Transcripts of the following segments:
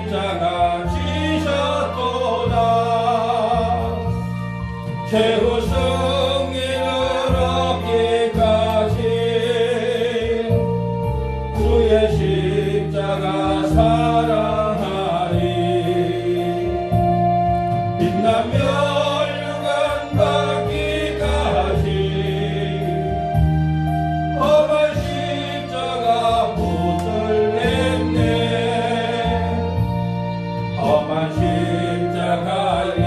십자가 지셨도다. 최후 승리를 얻기까지 주의 십자가 사랑하리. 빛나며 멸류관 받기까지 험한 십자가 붙들겠네. 험한 십자가에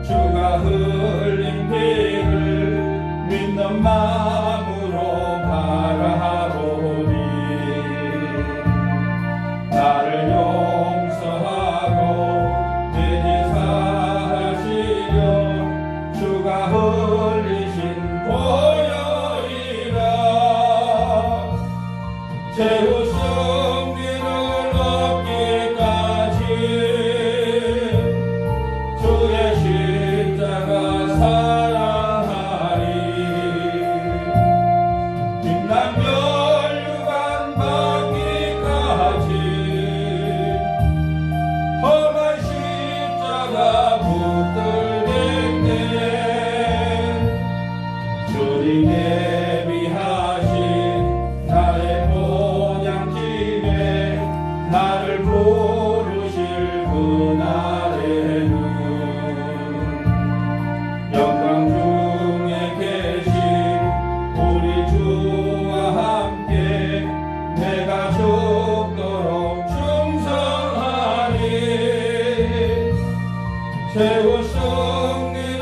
주가 흘린 피를 믿는 마음으로 바라보니 나를 용서하고 내 죄 사하시려 주가 흘리신 보혈이라. 최후 승리를 얻기까지 주의 십자가 사랑하리. 빛난 멸류관 받기까지 험한 십자가 붙들겠네. 주님 예비하신 나의 본향집에 나를 부르실 그날에는 영광 중에 계신 우리 주와 함께 내가 죽도록 충성하리. 최후 승리를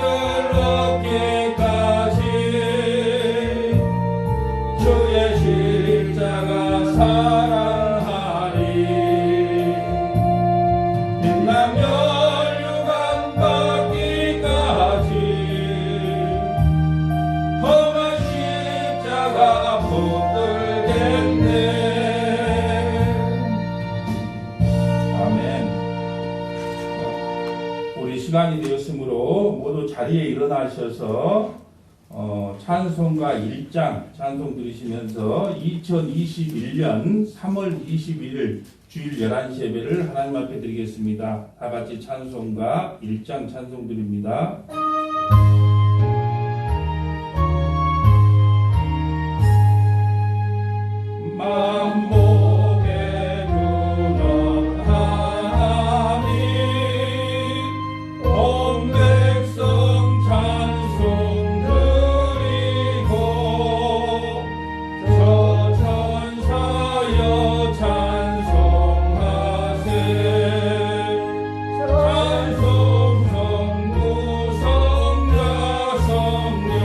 얻기까지 주의 십자가 사랑하리. 빛난 멸류관 받기까지 험한 십자가 붙들겠네. 아멘. 우리 시간이 되었으므로 모두 자리에 일어나셔서 찬송가 1장 찬송 들으시면서 2021년 3월 21일 주일 11시 예배를 하나님 앞에 드리겠습니다. 다 같이 찬송가 1장 찬송 드립니다. 만복의 근원 하나님 온 백성 찬송 드리고 저 천사여 찬송하세. 찬송 성부 성자 성령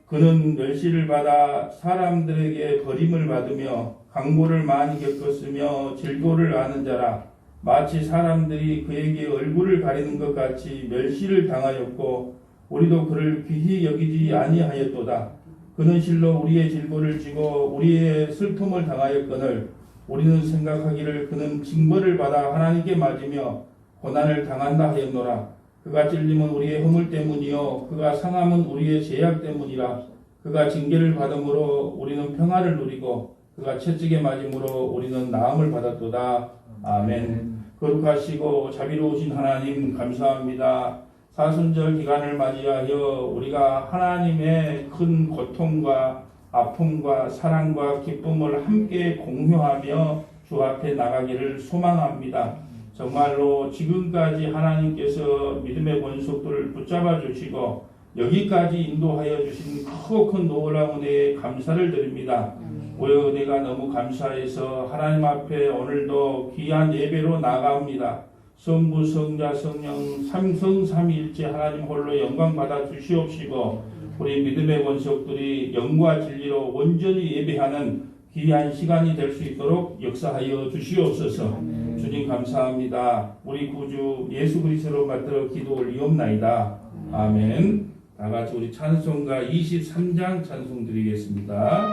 그는 멸시를 받아 사람들에게 버림을 받으며 강고를 많이 겪었으며 질고를 아는 자라. 마치 사람들이 그에게 얼굴을 가리는 것 같이 멸시를 당하였고 우리도 그를 귀히 여기지 아니하였도다. 그는 실로 우리의 질고를 지고 우리의 슬픔을 당하였거늘 우리는 생각하기를 그는 징벌을 받아 하나님께 맞으며 고난을 당한다 하였노라. 그가 찔림은 우리의 허물 때문이요 그가 상함은 우리의 죄악 때문이라. 그가 징계를 받음으로 우리는 평화를 누리고 그가 채찍에 맞음으로 우리는 나음을 받았도다. 아멘. 거룩하시고 자비로우신 하나님 감사합니다. 사순절 기간을 맞이하여 우리가 하나님의 큰 고통과 아픔과 사랑과 기쁨을 함께 공유하며 주 앞에 나가기를 소망합니다. 정말로 지금까지 하나님께서 믿음의 권속들을 붙잡아 주시고 여기까지 인도하여 주신 크고 큰 놀라운 은혜에 감사를 드립니다. 오여 은혜가 너무 감사해서 하나님 앞에 오늘도 귀한 예배로 나아갑니다. 성부 성자 성령 삼성 삼위일체 하나님 홀로 영광 받아 주시옵시고 우리 믿음의 권속들이 영과 진리로 온전히 예배하는 귀한 시간이 될 수 있도록 역사하여 주시옵소서. 주님 감사합니다. 우리 구주 예수 그리스도로 받들어 기도 올리옵나이다. 아멘. 다 같이 우리 찬송가 23장 찬송 드리겠습니다.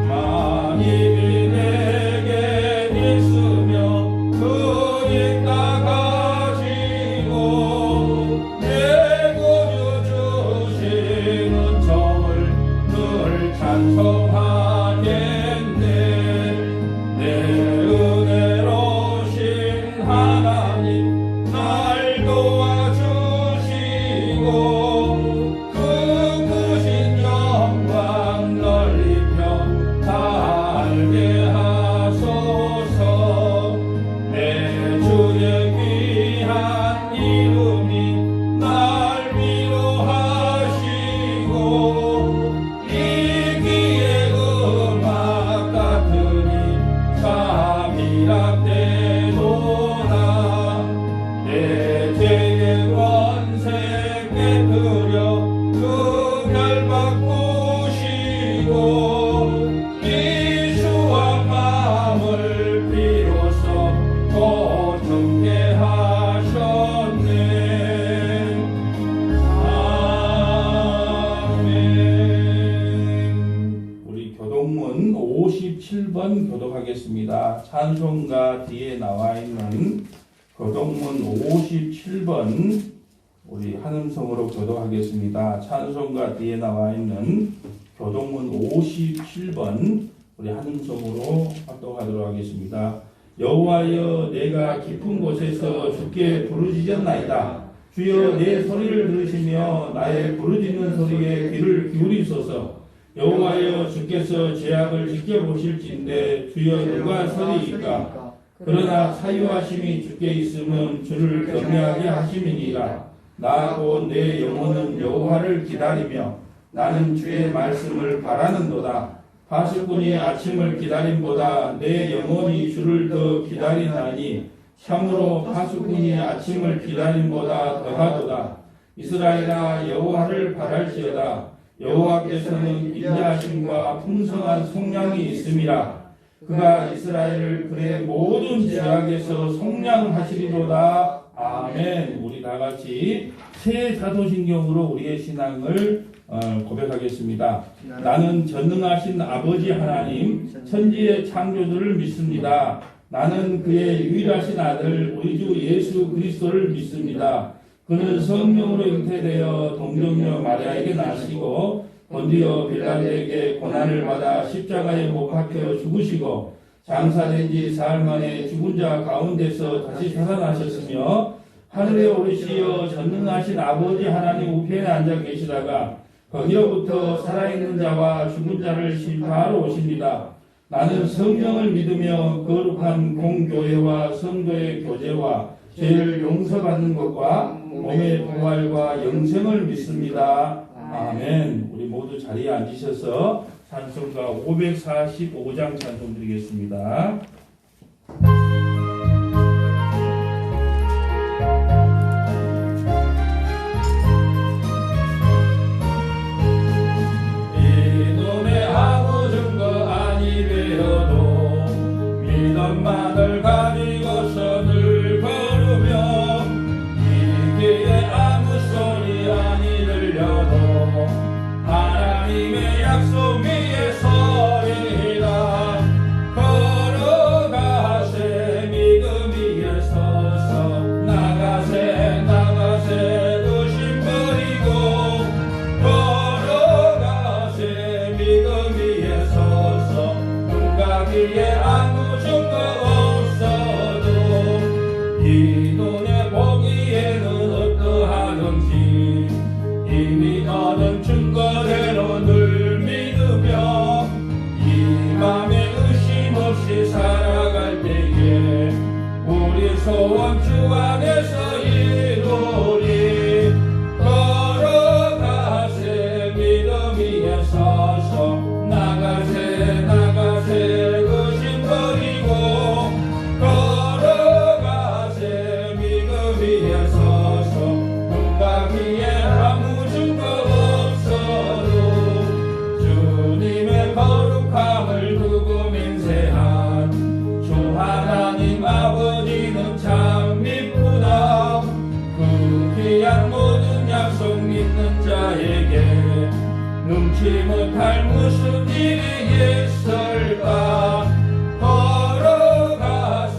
만일이 내게 있으며 그 찬송가 뒤에 나와 있는 교동문 57번 우리 한음성으로 교도하겠습니다. 찬송가 뒤에 나와 있는 교동문 57번 우리 한음성으로 활동하도록 하겠습니다. 여호와여, 내가 깊은 곳에서 주께 부르짖었나이다. 주여, 내 소리를 들으시며 나의 부르짖는 소리에 귀를 기울이소서. 여호와여, 주께서 죄악을 지켜보실진데 주여, 누가 서리이까? 그러나 사유하심이 주께 있으면 주를 경외하게 하심이니라. 나 곧 내 영혼은 여호와를 기다리며 나는 주의 말씀을 바라는도다. 파수꾼이 아침을 기다림보다 내 영혼이 주를 더 기다리나니 참으로 파수꾼이 아침을 기다림보다 더하도다. 이스라엘아, 여호와를 바랄지어다. 여호와께서는 인자하심과 풍성한 속량이 있음이라. 그가 이스라엘을 그의 모든 죄악에서 속량하시리로다. 아멘. 우리 다 같이 새 사도신경으로 우리의 신앙을 고백하겠습니다. 나는 전능하신 아버지 하나님, 천지의 창조주를 믿습니다. 나는 그의 유일하신 아들 우리 주 예수 그리스도를 믿습니다. 그는 성령으로 잉태되어 동정녀 마리아에게 나시고 본디오 빌라도에게 고난을 받아 십자가에 못 박혀 죽으시고 장사된 지 사흘 만에 죽은 자 가운데서 다시 살아나셨으며 하늘에 오르시어 전능하신 아버지 하나님 우편에 앉아 계시다가 거기로부터 살아있는 자와 죽은 자를 심판하러 오십니다. 나는 성령을 믿으며 거룩한 공교회와 성도의 교제와 죄를 용서받는 것과 몸의 부활과 영생을 믿습니다. 아멘. 우리 모두 자리에 앉으셔서 찬송가 545장 찬송 드리겠습니다. 믿음만을 가지고서 늘 걸으며 이 귀에 아무 소리 아니 들려도 하나님의 약속 위에 서리라. 걸어가세 믿음 위에 서서 나가세 나가세 의심 버리고 걸어가세 믿음 위에 서서 눈가기에 아무 증거 없어도 이 눈에 보기에는 어떠하든지 이미 너는 증거대로 늘 믿으며 이 맘에 의심 없이 살아갈 때에 우리 소원 주 안에서 이루리. 걸어가세 믿음 위에 서서 나가세 나가세 아버지는 참 미쁘다. 그 귀한 모든 약속 믿는 자에게 num치 못할 무슨 일이 있을까. 걸어가세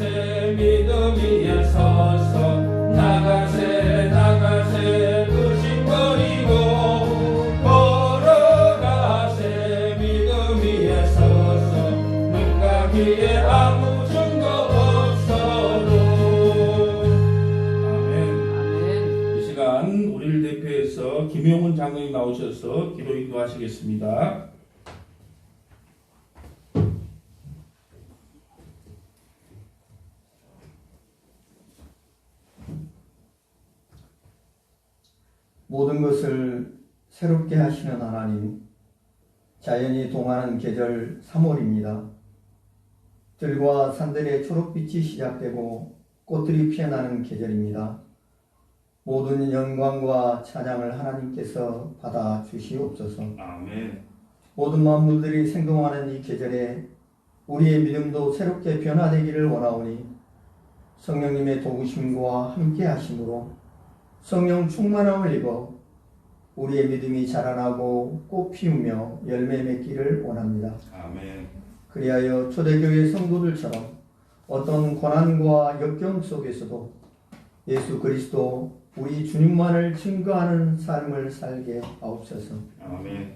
믿음 위에 서서 나가세 나가세 의심 버리고 걸어가세 믿음 위에 서서 눈과 귀에 아무 우리를 대표해서 김용훈 장로님 나오셔서 기도 인도하시겠습니다. 모든 것을 새롭게 하시는 하나님, 자연이 동하는 계절 3월입니다. 들과 산들의 초록빛이 시작되고 꽃들이 피어나는 계절입니다. 모든 영광과 찬양을 하나님께서 받아 주시옵소서. 아멘. 모든 만물들이 생동하는 이 계절에 우리의 믿음도 새롭게 변화되기를 원하오니 성령님의 도우심과 함께 하심으로 성령 충만함을 입어 우리의 믿음이 자라나고 꽃 피우며 열매 맺기를 원합니다. 아멘. 그리하여 초대교회 성도들처럼 어떤 고난과 역경 속에서도 예수 그리스도 우리 주님만을 증거하는 삶을 살게 하옵소서. 아멘.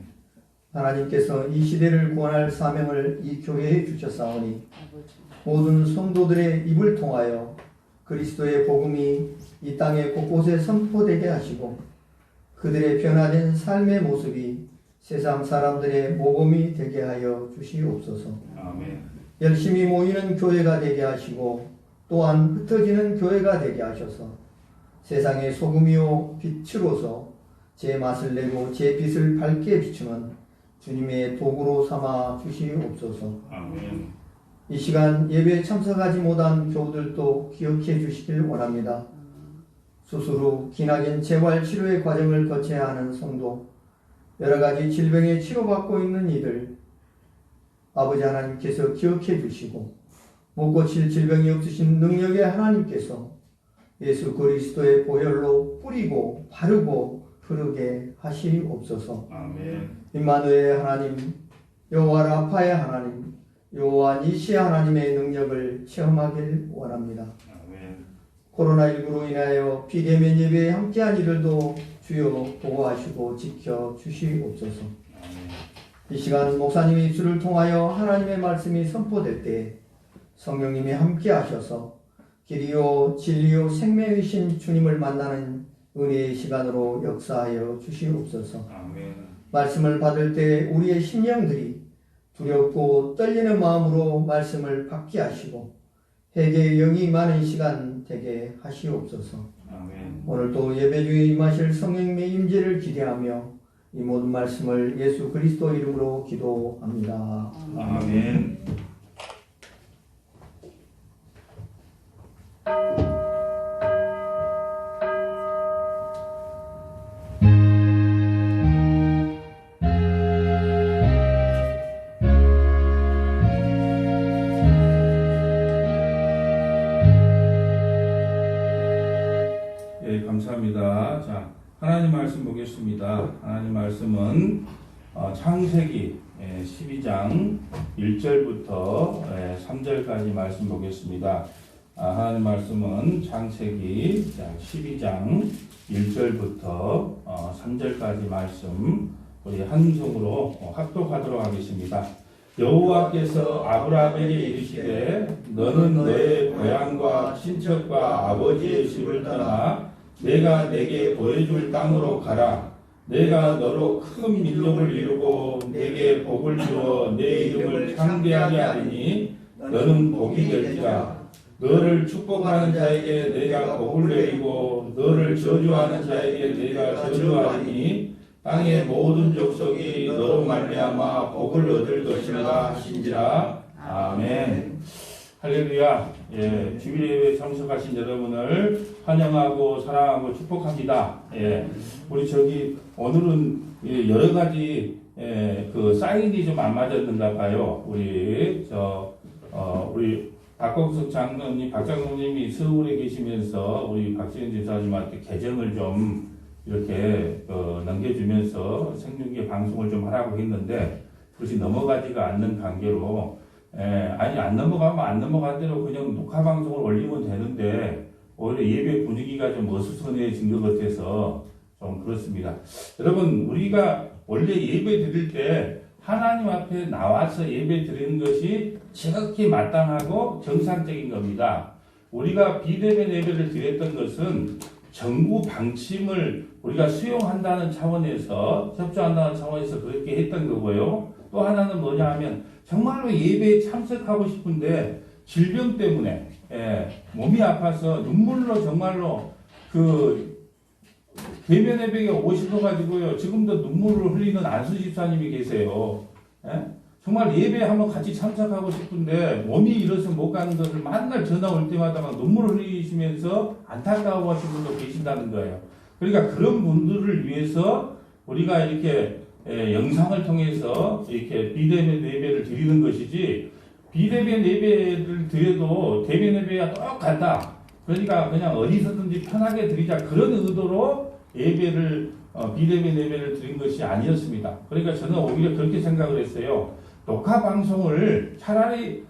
하나님께서 이 시대를 구원할 사명을 이 교회에 주셨사오니 모든 성도들의 입을 통하여 그리스도의 복음이 이 땅의 곳곳에 선포되게 하시고 그들의 변화된 삶의 모습이 세상 사람들의 모범이 되게 하여 주시옵소서. 아멘. 열심히 모이는 교회가 되게 하시고 또한 흩어지는 교회가 되게 하셔서 세상의 소금이요 빛으로서 제 맛을 내고 제 빛을 밝게 비추는 주님의 도구로 삼아 주시옵소서. 아멘. 이 시간 예배에 참석하지 못한 교우들도 기억해 주시길 원합니다. 수술 후 기나긴 재활치료의 과정을 거쳐야 하는 성도, 여러가지 질병에 치료받고 있는 이들, 아버지 하나님께서 기억해 주시고 못 고칠 질병이 없으신 능력의 하나님께서 예수 그리스도의 보혈로 뿌리고 바르고 흐르게 하시옵소서. 아멘. 임마누엘의 하나님, 여호와 라파의 하나님, 여호와 니시 하나님의 능력을 체험하길 원합니다. 아멘. 코로나19로 인하여 비대면 예배에 함께한 이들도 주여 보호하시고 지켜주시옵소서. 이 시간 목사님의 입술을 통하여 하나님의 말씀이 선포될 때 성령님이 함께하셔서 길이요 진리요 생명이신 주님을 만나는 은혜의 시간으로 역사하여 주시옵소서. 아멘. 말씀을 받을 때 우리의 심령들이 두렵고 떨리는 마음으로 말씀을 받게 하시고 회개의 영이 많은 시간 되게 하시옵소서. 아멘. 오늘도 예배 중에 임하실 성령님의 임재를 기대하며 이 모든 말씀을 예수 그리스도 이름으로 기도합니다. 아멘. 예, 감사합니다. 자, 하나님 말씀 보겠습니다. 하나님 말씀은 창세기 12장 1절부터 3절까지 말씀 보겠습니다. 하나님 말씀은 창세기 12장 1절부터 3절까지 말씀 우리 한송으로 합독하도록 하겠습니다. 여호와께서 아브라함에게 이르시되 너는 너의 고향과 친척과 아버지의 집을 떠나 내가 내게 보여줄 땅으로 가라. 내가 너로 큰 민족을 이루고 내게 복을 주어 내 이름을 창대하게 하리니 너는 복이 될지라. 너를 축복하는 자에게 내가 복을 내리고 너를 저주하는 자에게 내가 저주하리니 땅의 모든 족속이 너로 말미암아 복을 얻을 것이라 하신지라. 아멘. 할렐루야. 예, 주일 예배에 참석하신 여러분을 환영하고 사랑하고 축복합니다. 예, 우리 오늘은 여러 가지 그 사인이 좀 안 맞았는가 봐요. 우리 박광석 장로님, 박장로님이 서울에 계시면서 우리 박지현 집사님한테 개정을 좀 이렇게 넘겨주면서 생중계 방송을 좀 하라고 했는데 그것이 넘어가지가 않는 관계로 아니 안 넘어가면 안 넘어간 대로 그냥 녹화 방송을 올리면 되는데 오히려 예배 분위기가 좀 어수선해진 것 같아서 좀 그렇습니다. 여러분 우리가 원래 예배 드릴 때 하나님 앞에 나와서 예배 드리는 것이 지극히 마땅하고 정상적인 겁니다. 우리가 비대면 예배를 드렸던 것은 정부 방침을 우리가 수용한다는 차원에서 협조한다는 차원에서 그렇게 했던 거고요. 또 하나는 뭐냐 하면 정말로 예배에 참석하고 싶은데 질병 때문에 몸이 아파서 눈물로 정말로 대면 예배에 오셔가지고요. 지금도 눈물을 흘리는 안수 집사님이 계세요. 정말 예배에 한번 같이 참석하고 싶은데 몸이 이래서 못 가는 것을 맨날 전화 올 때마다 막 눈물을 흘리시면서 안타까워하시는 분도 계신다는 거예요. 그러니까 그런 분들을 위해서 우리가 이렇게 영상을 통해서 이렇게 비대면 예배를 드리는 것이지 비대면 예배를 드려도 대면 예배가 똑같다. 그러니까 그냥 어디서든지 편하게 드리자 그런 의도로 예배를 비대면 예배를 드린 것이 아니었습니다. 그러니까 저는 오히려 그렇게 생각을 했어요. 녹화 방송을 차라리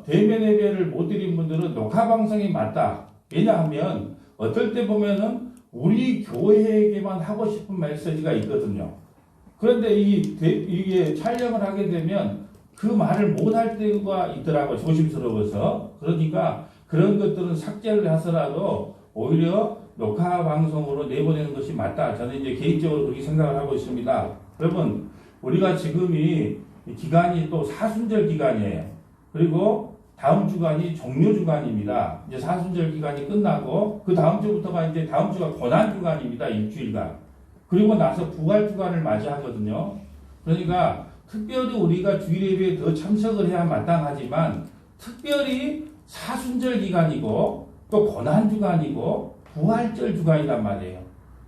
대면 예배를 못 드린 분들은 녹화 방송이 맞다. 왜냐하면 어떨 때 보면은 우리 교회에게만 하고 싶은 메시지가 있거든요. 그런데 이게 촬영을 하게 되면 그 말을 못 할 때가 있더라고요. 조심스러워서. 그러니까 그런 것들은 삭제를 하더라도 오히려 녹화 방송으로 내보내는 것이 맞다. 저는 이제 개인적으로 그렇게 생각을 하고 있습니다. 여러분, 우리가 지금이 기간이 또 사순절 기간이에요. 그리고 다음 주간이 종료 주간입니다. 이제 사순절 기간이 끝나고 그 다음 주부터가 이제 다음 주가 고난 주간입니다. 일주일간. 그리고 나서 부활 주간을 맞이하거든요. 그러니까 특별히 우리가 주일 예배에 더 참석을 해야 마땅하지만 특별히 사순절 기간이고 또 고난 주간이고 부활절 주간이란 말이에요.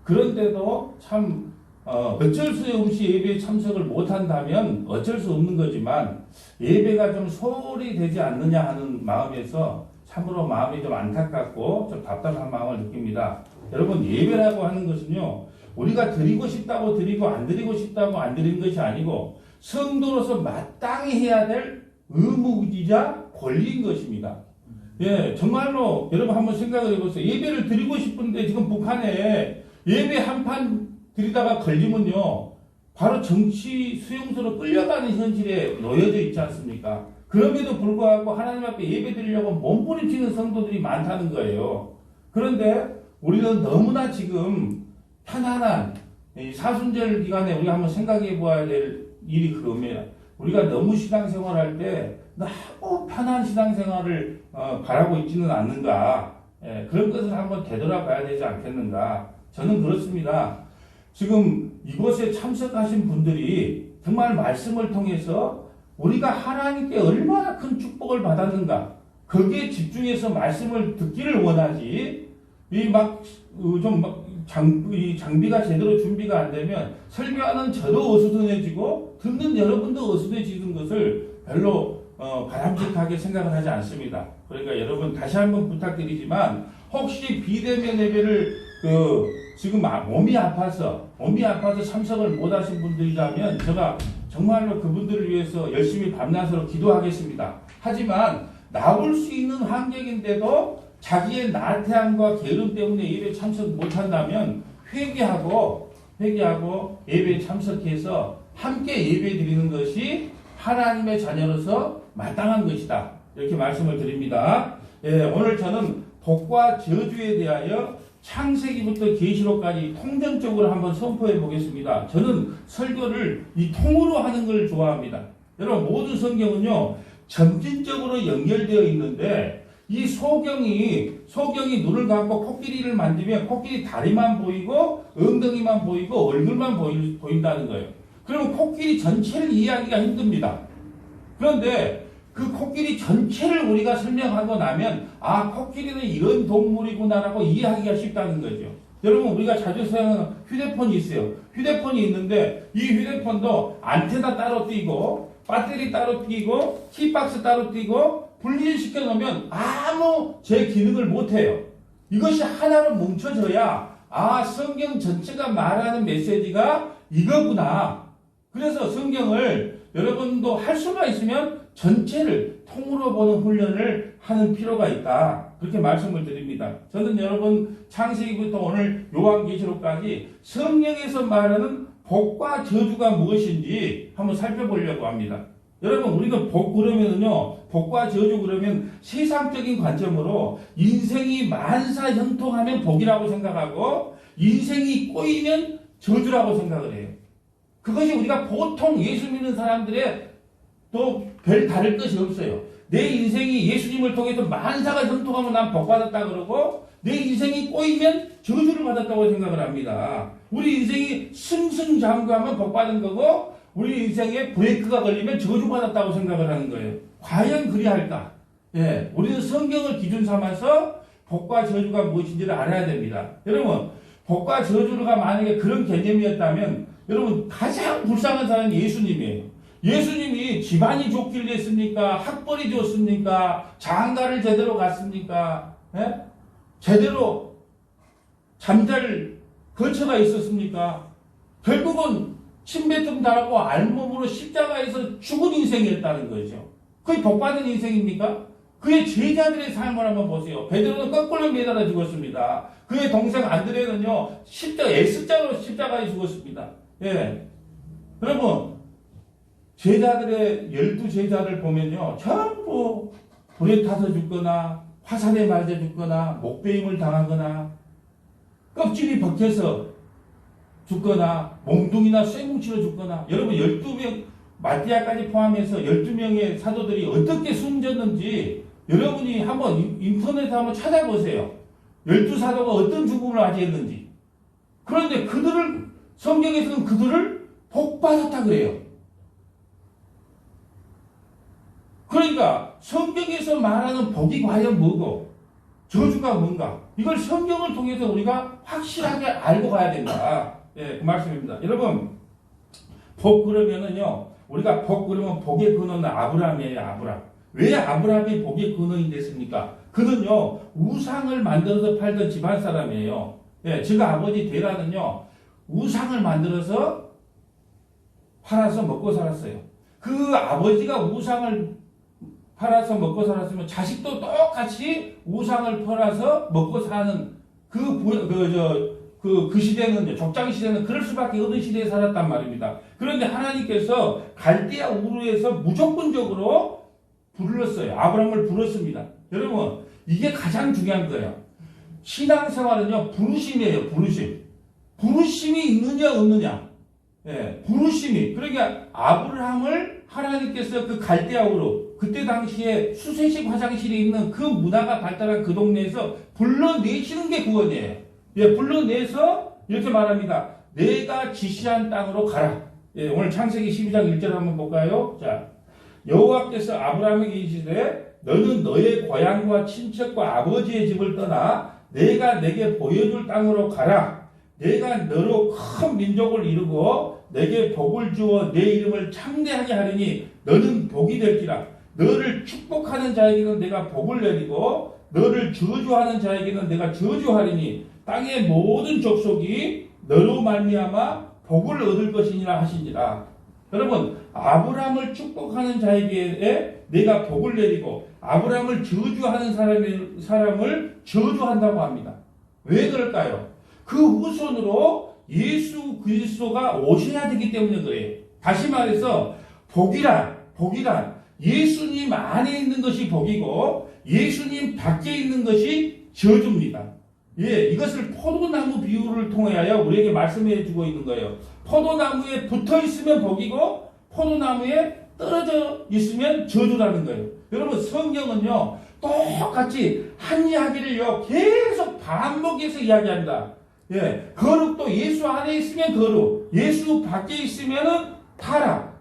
그런데도 참 어쩔 수 없이 예배에 참석을 못한다면 어쩔 수 없는 거지만 예배가 좀 소홀히 되지 않느냐 하는 마음에서 참으로 마음이 좀 안타깝고 좀 답답한 마음을 느낍니다. 여러분, 예배라고 하는 것은요, 우리가 드리고 싶다고 드리고 안 드리고 싶다고 안 드리는 것이 아니고 성도로서 마땅히 해야 될 의무이자 권리인 것입니다. 예, 정말로 여러분 한번 생각을 해보세요. 예배를 드리고 싶은데 지금 북한에 예배 한 판 드리다가 걸리면요, 바로 정치 수용소로 끌려가는 현실에 놓여져 있지 않습니까? 그럼에도 불구하고 하나님 앞에 예배 드리려고 몸부림치는 성도들이 많다는 거예요. 그런데 우리는 너무나 지금 편안한 이 사순절 기간에 우리가 한번 생각해 보아야 될 일이 그겁니다. 우리가 너무 신앙생활할 때 너무 편한 신앙생활을 바라고 있지는 않는가. 예, 그런 것을 한번 되돌아봐야 되지 않겠는가. 저는 그렇습니다. 지금 이곳에 참석하신 분들이 정말 말씀을 통해서 우리가 하나님께 얼마나 큰 축복을 받았는가, 거기에 집중해서 말씀을 듣기를 원하지, 이 장비가 제대로 준비가 안 되면 설교하는 저도 어수선해지고 듣는 여러분도 어수선해지는 것을 별로 바람직하게 생각을 하지 않습니다. 그러니까 여러분, 다시 한번 부탁드리지만 혹시 비대면 예배를 지금 몸이 아파서 참석을 못 하신 분들이라면 제가 정말로 그분들을 위해서 열심히 밤낮으로 기도하겠습니다. 하지만 나올 수 있는 환경인데도 자기의 나태함과 게으름 때문에 예배에 참석 못한다면 회개하고 예배에 참석해서 함께 예배 드리는 것이 하나님의 자녀로서 마땅한 것이다. 이렇게 말씀을 드립니다. 예, 오늘 저는 복과 저주에 대하여 창세기부터 계시록까지 통전적으로 한번 선포해 보겠습니다. 저는 설교를 이 통으로 하는 걸 좋아합니다. 여러분, 모든 성경은요, 점진적으로 연결되어 있는데 이 소경이 눈을 감고 코끼리를 만지면 코끼리 다리만 보이고 엉덩이만 보이고 얼굴만 보인다는 거예요. 그러면 코끼리 전체를 이해하기가 힘듭니다. 그런데 그 코끼리 전체를 우리가 설명하고 나면 코끼리는 이런 동물이구나라고 이해하기가 쉽다는 거죠. 여러분, 우리가 자주 사용하는 휴대폰이 있어요. 휴대폰이 있는데 이 휴대폰도 안테나 따로 띄고 배터리 따로 띄고 키박스 따로 띄고 분리시켜 놓으면 아무 제 기능을 못해요. 이것이 하나로 뭉쳐져야 성경 전체가 말하는 메시지가 이거구나. 그래서 성경을 여러분도 할 수가 있으면 전체를 통으로 보는 훈련을 하는 필요가 있다. 그렇게 말씀을 드립니다. 저는 여러분, 창세기부터 오늘 요한계시록까지 성경에서 말하는 복과 저주가 무엇인지 한번 살펴보려고 합니다. 여러분, 우리가 복 그러면은요, 복과 저주 그러면 세상적인 관점으로 인생이 만사형통하면 복이라고 생각하고 인생이 꼬이면 저주라고 생각을 해요. 그것이 우리가 보통 예수 믿는 사람들의 또 별 다를 것이 없어요. 내 인생이 예수님을 통해서 만사가 형통하면 난 복 받았다 그러고 내 인생이 꼬이면 저주를 받았다고 생각을 합니다. 우리 인생이 승승장구하면 복 받은 거고 우리 인생에 브레이크가 걸리면 저주 받았다고 생각을 하는 거예요. 과연 그리할까? 예, 우리는 성경을 기준 삼아서 복과 저주가 무엇인지를 알아야 됩니다. 여러분, 복과 저주가 만약에 그런 개념이었다면 여러분, 가장 불쌍한 사람이 예수님이에요. 예수님이 집안이 좋길 냈습니까? 학벌이 좋습니까? 장가를 제대로 갔습니까? 예? 제대로 잠잘 거처가 있었습니까? 결국은 침뱉음 달고 알몸으로 십자가에서 죽은 인생이었다는 거죠. 그게 복받은 인생입니까? 그의 제자들의 삶을 한번 보세요. 베드로는 거꾸로 매달아 죽었습니다. 그의 동생 안드레는요, S자로 십자가에 죽었습니다. 예. 여러분, 제자들의 12제자를 보면요, 전부 불에 타서 죽거나, 화살에 맞아 죽거나, 목베임을 당하거나, 껍질이 벗겨서 죽거나, 몽둥이나 쇠뭉치로 죽거나, 여러분 12명, 마띠아까지 포함해서 12명의 사도들이 어떻게 숨졌는지 여러분이 한번 인터넷에 한번 찾아보세요. 12사도가 어떤 죽음을 맞이했는지. 그런데 성경에서는 그들을 복받았다 그래요. 그러니까 성경에서 말하는 복이 과연 뭐고 저주가 뭔가 이걸 성경을 통해서 우리가 확실하게 알고 가야 된다. 예, 그 말씀입니다. 여러분, 복 그러면은요, 우리가 복 그러면 복의 근원은 아브라함이에요. 아브라함. 왜 아브라함이 복의 근원이 됐습니까? 그는요, 우상을 만들어서 팔던 집안 사람이에요. 예, 제가 아버지 데라는요, 우상을 만들어서 팔아서 먹고 살았어요. 그 아버지가 우상을 팔아서 먹고 살았으면 자식도 똑같이 우상을 팔아서 먹고 사는 그 시대는, 족장 시대는 그럴 수밖에 없는 시대에 살았단 말입니다. 그런데 하나님께서 갈대아 우르에서 무조건적으로 불렀어요. 아브라함을 불렀습니다. 여러분, 이게 가장 중요한 거예요. 신앙생활은요, 부르심이에요, 부르심. 부르심이 있느냐, 없느냐. 예, 부르심이. 그러니까 아브라함을 하나님께서 그 갈대아 우르, 그때 당시에 수세식 화장실이 있는 그 문화가 발달한 그 동네에서 불러내시는 게 구원이에요. 예, 불러내서 이렇게 말합니다. 내가 지시한 땅으로 가라. 예, 오늘 창세기 12장 1절 한번 볼까요? 자, 여호와께서 아브라함에게 이르시되 너는 너의 고향과 친척과 아버지의 집을 떠나 내가 내게 보여줄 땅으로 가라. 내가 너로 큰 민족을 이루고 내게 복을 주어 내 이름을 창대하게 하리니 너는 복이 될지라. 너를 축복하는 자에게는 내가 복을 내리고 너를 저주하는 자에게는 내가 저주하리니 땅의 모든 족속이 너로 말미암아 복을 얻을 것이니라 하시니라. 여러분, 아브라함을 축복하는 자에게 내가 복을 내리고 아브라함을 저주하는 사람을 저주한다고 합니다. 왜 그럴까요? 그 후손으로 예수 그리스도가 오셔야 되기 때문에 그래요. 다시 말해서 복이란 예수님 안에 있는 것이 복이고 예수님 밖에 있는 것이 저주입니다. 예, 이것을 포도나무 비유를 통하여 우리에게 말씀해 주고 있는 거예요. 포도나무에 붙어 있으면 복이고 포도나무에 떨어져 있으면 저주라는 거예요. 여러분, 성경은요, 똑같이 한 이야기를요, 계속 반복해서 이야기합니다. 예, 거룩도 예수 안에 있으면 거룩, 예수 밖에 있으면은 타락.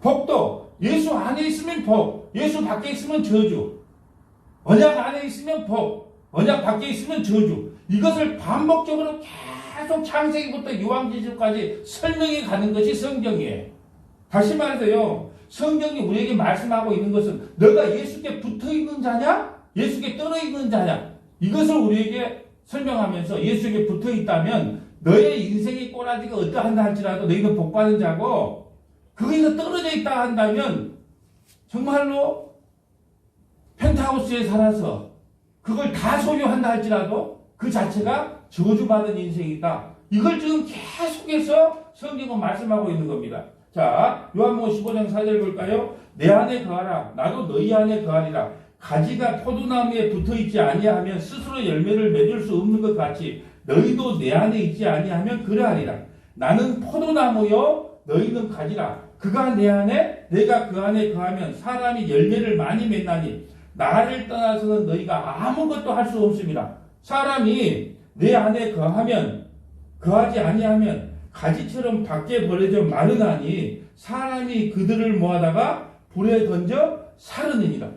복도 예수 안에 있으면 복, 예수 밖에 있으면 저주. 언약 안에 있으면 복, 언약 밖에 있으면 저주. 이것을 반복적으로 계속 창세기부터 요한계시록까지 설명해 가는 것이 성경이에요. 다시 말해서요, 성경이 우리에게 말씀하고 있는 것은 너가 예수께 붙어 있는 자냐? 예수께 떨어 있는 자냐? 이것을 우리에게 설명하면서 예수에게 붙어 있다면 너의 인생의 꼬라지가 어떠한다 할지라도 너희는 복받은 자고, 거기서 떨어져 있다 한다면 정말로 펜트하우스에 살아서 그걸 다 소유한다 할지라도 그 자체가 저주받은 인생이다. 이걸 지금 계속해서 성경은 말씀하고 있는 겁니다. 자, 요한복음 15장 4절 볼까요? 내 안에 거하라. 나도 너희 안에 거하리라. 가지가 포도나무에 붙어있지 아니하면 스스로 열매를 맺을 수 없는 것 같이 너희도 내 안에 있지 아니하면 그러하리라. 나는 포도나무요 너희는 가지라. 그가 내 안에 내가 그 안에 거하면 사람이 열매를 많이 맺나니 나를 떠나서는 너희가 아무것도 할 수 없습니다. 사람이 내 안에 거하지 아니하면 가지처럼 밖에 버려져 마르나니 사람이 그들을 모아다가 불에 던져 사르느니라.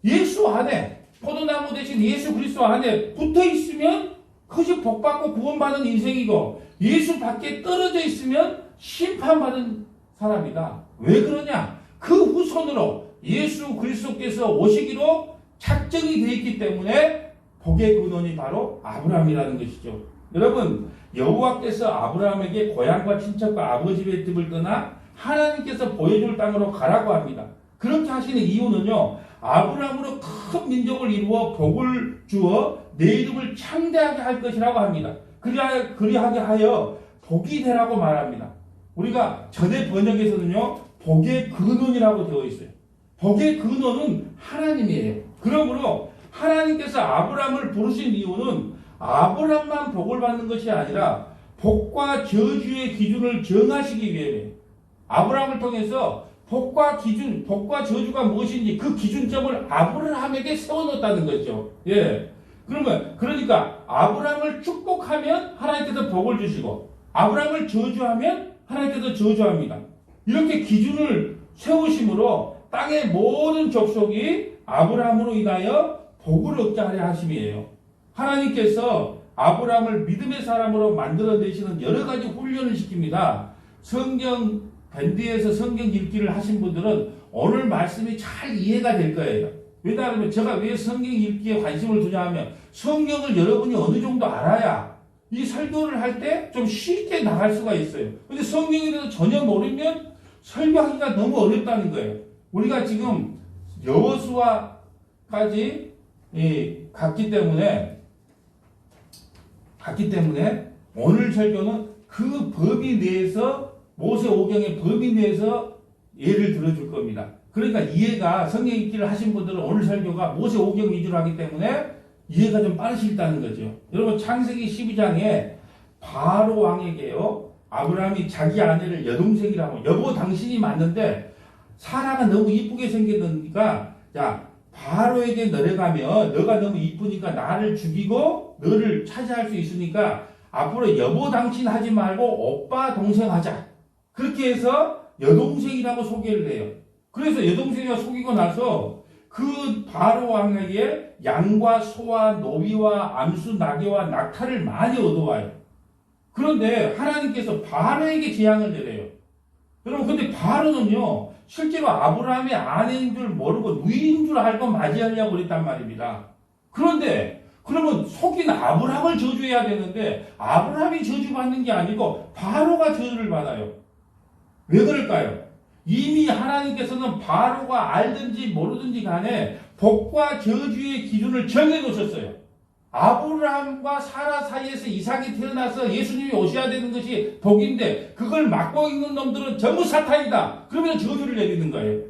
예수 안에, 포도나무 대신 예수 그리스도 안에 붙어 있으면 그것이 복받고 구원받은 인생이고, 예수 밖에 떨어져 있으면 심판받은 사람이다. 왜 그러냐? 그 후손으로 예수 그리스도께서 오시기로 작정이 되어 있기 때문에 복의 근원이 바로 아브라함이라는 것이죠. 여러분, 여호와께서 아브라함에게 고향과 친척과 아버지의 집을 떠나 하나님께서 보여줄 땅으로 가라고 합니다. 그렇게 하시는 이유는요, 아브라함으로 큰 민족을 이루어 복을 주어 내 이름을 창대하게 할 것이라고 합니다. 그리하게 하여 복이 되라고 말합니다. 우리가 전에 번역에서는요, 복의 근원이라고 되어 있어요. 복의 근원은 하나님이에요. 그러므로 하나님께서 아브라함을 부르신 이유는 아브라함만 복을 받는 것이 아니라 복과 저주의 기준을 정하시기 위해요. 아브라함을 통해서 복과 기준, 복과 저주가 무엇인지 그 기준점을 아브라함에게 세워놓았다는 거죠. 예. 그러니까 아브라함을 축복하면 하나님께서 복을 주시고 아브라함을 저주하면 하나님께서 저주합니다. 이렇게 기준을 세우심으로 땅의 모든 족속이 아브라함으로 인하여 복을 얻게 하려 하심이에요. 하나님께서 아브라함을 믿음의 사람으로 만들어내시는 여러 가지 훈련을 시킵니다. 성경 밴드에서 성경 읽기를 하신 분들은 오늘 말씀이 잘 이해가 될 거예요. 왜냐하면 제가 왜 성경 읽기에 관심을 두냐 하면 성경을 여러분이 어느 정도 알아야 이 설교를 할 때 좀 쉽게 나갈 수가 있어요. 근데 성경에 대해서 전혀 모르면 설교하기가 너무 어렵다는 거예요. 우리가 지금 여호수아까지 갔기 때문에 오늘 설교는 그 범위 내에서 모세 오경의 범위 내에서 예를 들어줄 겁니다. 그러니까 이해가 성경 읽기를 하신 분들은 오늘 설교가 모세 오경 위주로 하기 때문에 이해가 좀 빠르시다는 거죠. 여러분 창세기 12장에 바로 왕에게요 아브라함이 자기 아내를 여동생이라고 여보 당신이 맞는데 사라가 너무 이쁘게 생겼으니까 야 바로에게 너가 너무 이쁘니까 나를 죽이고 너를 차지할 수 있으니까 앞으로 여보 당신 하지 말고 오빠 동생 하자. 그렇게 해서 여동생이라고 소개를 해요. 그래서 여동생이라 속이고 나서 그 바로 왕에게 양과 소와 노비와 암수 나귀와 낙타를 많이 얻어와요. 그런데 하나님께서 바로에게 재앙을 내려요. 여러분 근데 바로는요 실제로 아브라함의 아내인 줄 모르고 누이인 줄 알고 맞이하려고 그랬단 말입니다. 그런데 그러면 속인 아브라함을 저주해야 되는데 아브라함이 저주받는 게 아니고 바로가 저주를 받아요. 왜 그럴까요? 이미 하나님께서는 바로가 알든지 모르든지 간에 복과 저주의 기준을 정해 놓으셨어요. 아브라함과 사라 사이에서 이삭이 태어나서 예수님이 오셔야 되는 것이 복인데 그걸 막고 있는 놈들은 전부 사탄이다. 그러면 저주를 내리는 거예요.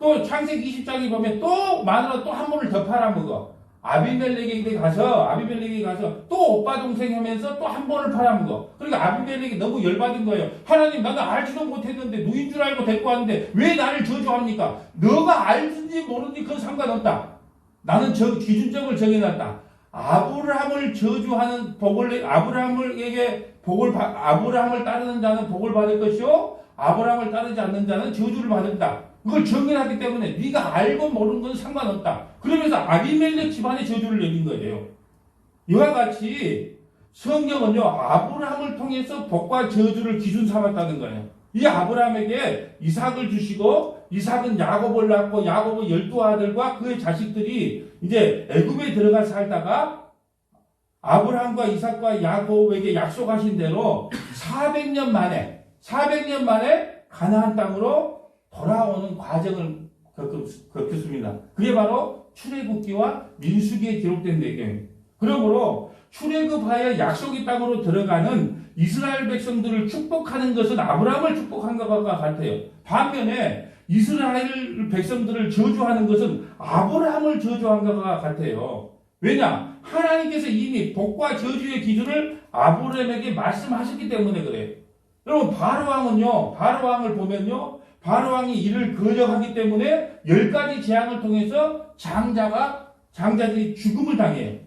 또 창세기 20장에 보면 또 마누라 또 한 번을 더 팔아먹어. 아비멜렉에게 가서 또 오빠 동생 하면서 또 한 번을 팔아먹어. 그러니까 아비멜렉이 너무 열받은 거예요. 하나님 나는 알지도 못했는데 누인 줄 알고 데리고 왔는데 왜 나를 저주합니까? 너가 알든지 모르든지 그건 상관없다. 나는 저 기준점을 정해놨다. 아브라함을 저주하는 아브라함을 따르는 자는 복을 받을 것이요 아브라함을 따르지 않는 자는 저주를 받는다. 그걸 정해놨기 때문에 네가 알고 모르는 건 상관없다. 그러면서 아비멜렉 집안에 저주를 내린 거예요. 이와 같이 성경은요 아브라함을 통해서 복과 저주를 기준 삼았다는 거예요. 이 아브라함에게 이삭을 주시고 이삭은 야곱을 낳고 야곱의 12아들과 그의 자식들이 이제 애굽에 들어가 살다가 아브라함과 이삭과 야곱에게 약속하신 대로 400년 만에 가나안 땅으로 돌아오는 과정을 겪었습니다. 그게 바로 출애굽기와 민수기에 기록된 내용입니다. 그러므로 출애굽하여 약속의 땅으로 들어가는 이스라엘 백성들을 축복하는 것은 아브라함을 축복한 것과 같아요. 반면에 이스라엘 백성들을 저주하는 것은 아브라함을 저주한 것과 같아요. 왜냐? 하나님께서 이미 복과 저주의 기준을 아브라함에게 말씀하셨기 때문에 그래요. 여러분 바로왕을 보면요 바로왕이 이를 거역하기 때문에 10가지 재앙을 통해서 장자들이 죽음을 당해요.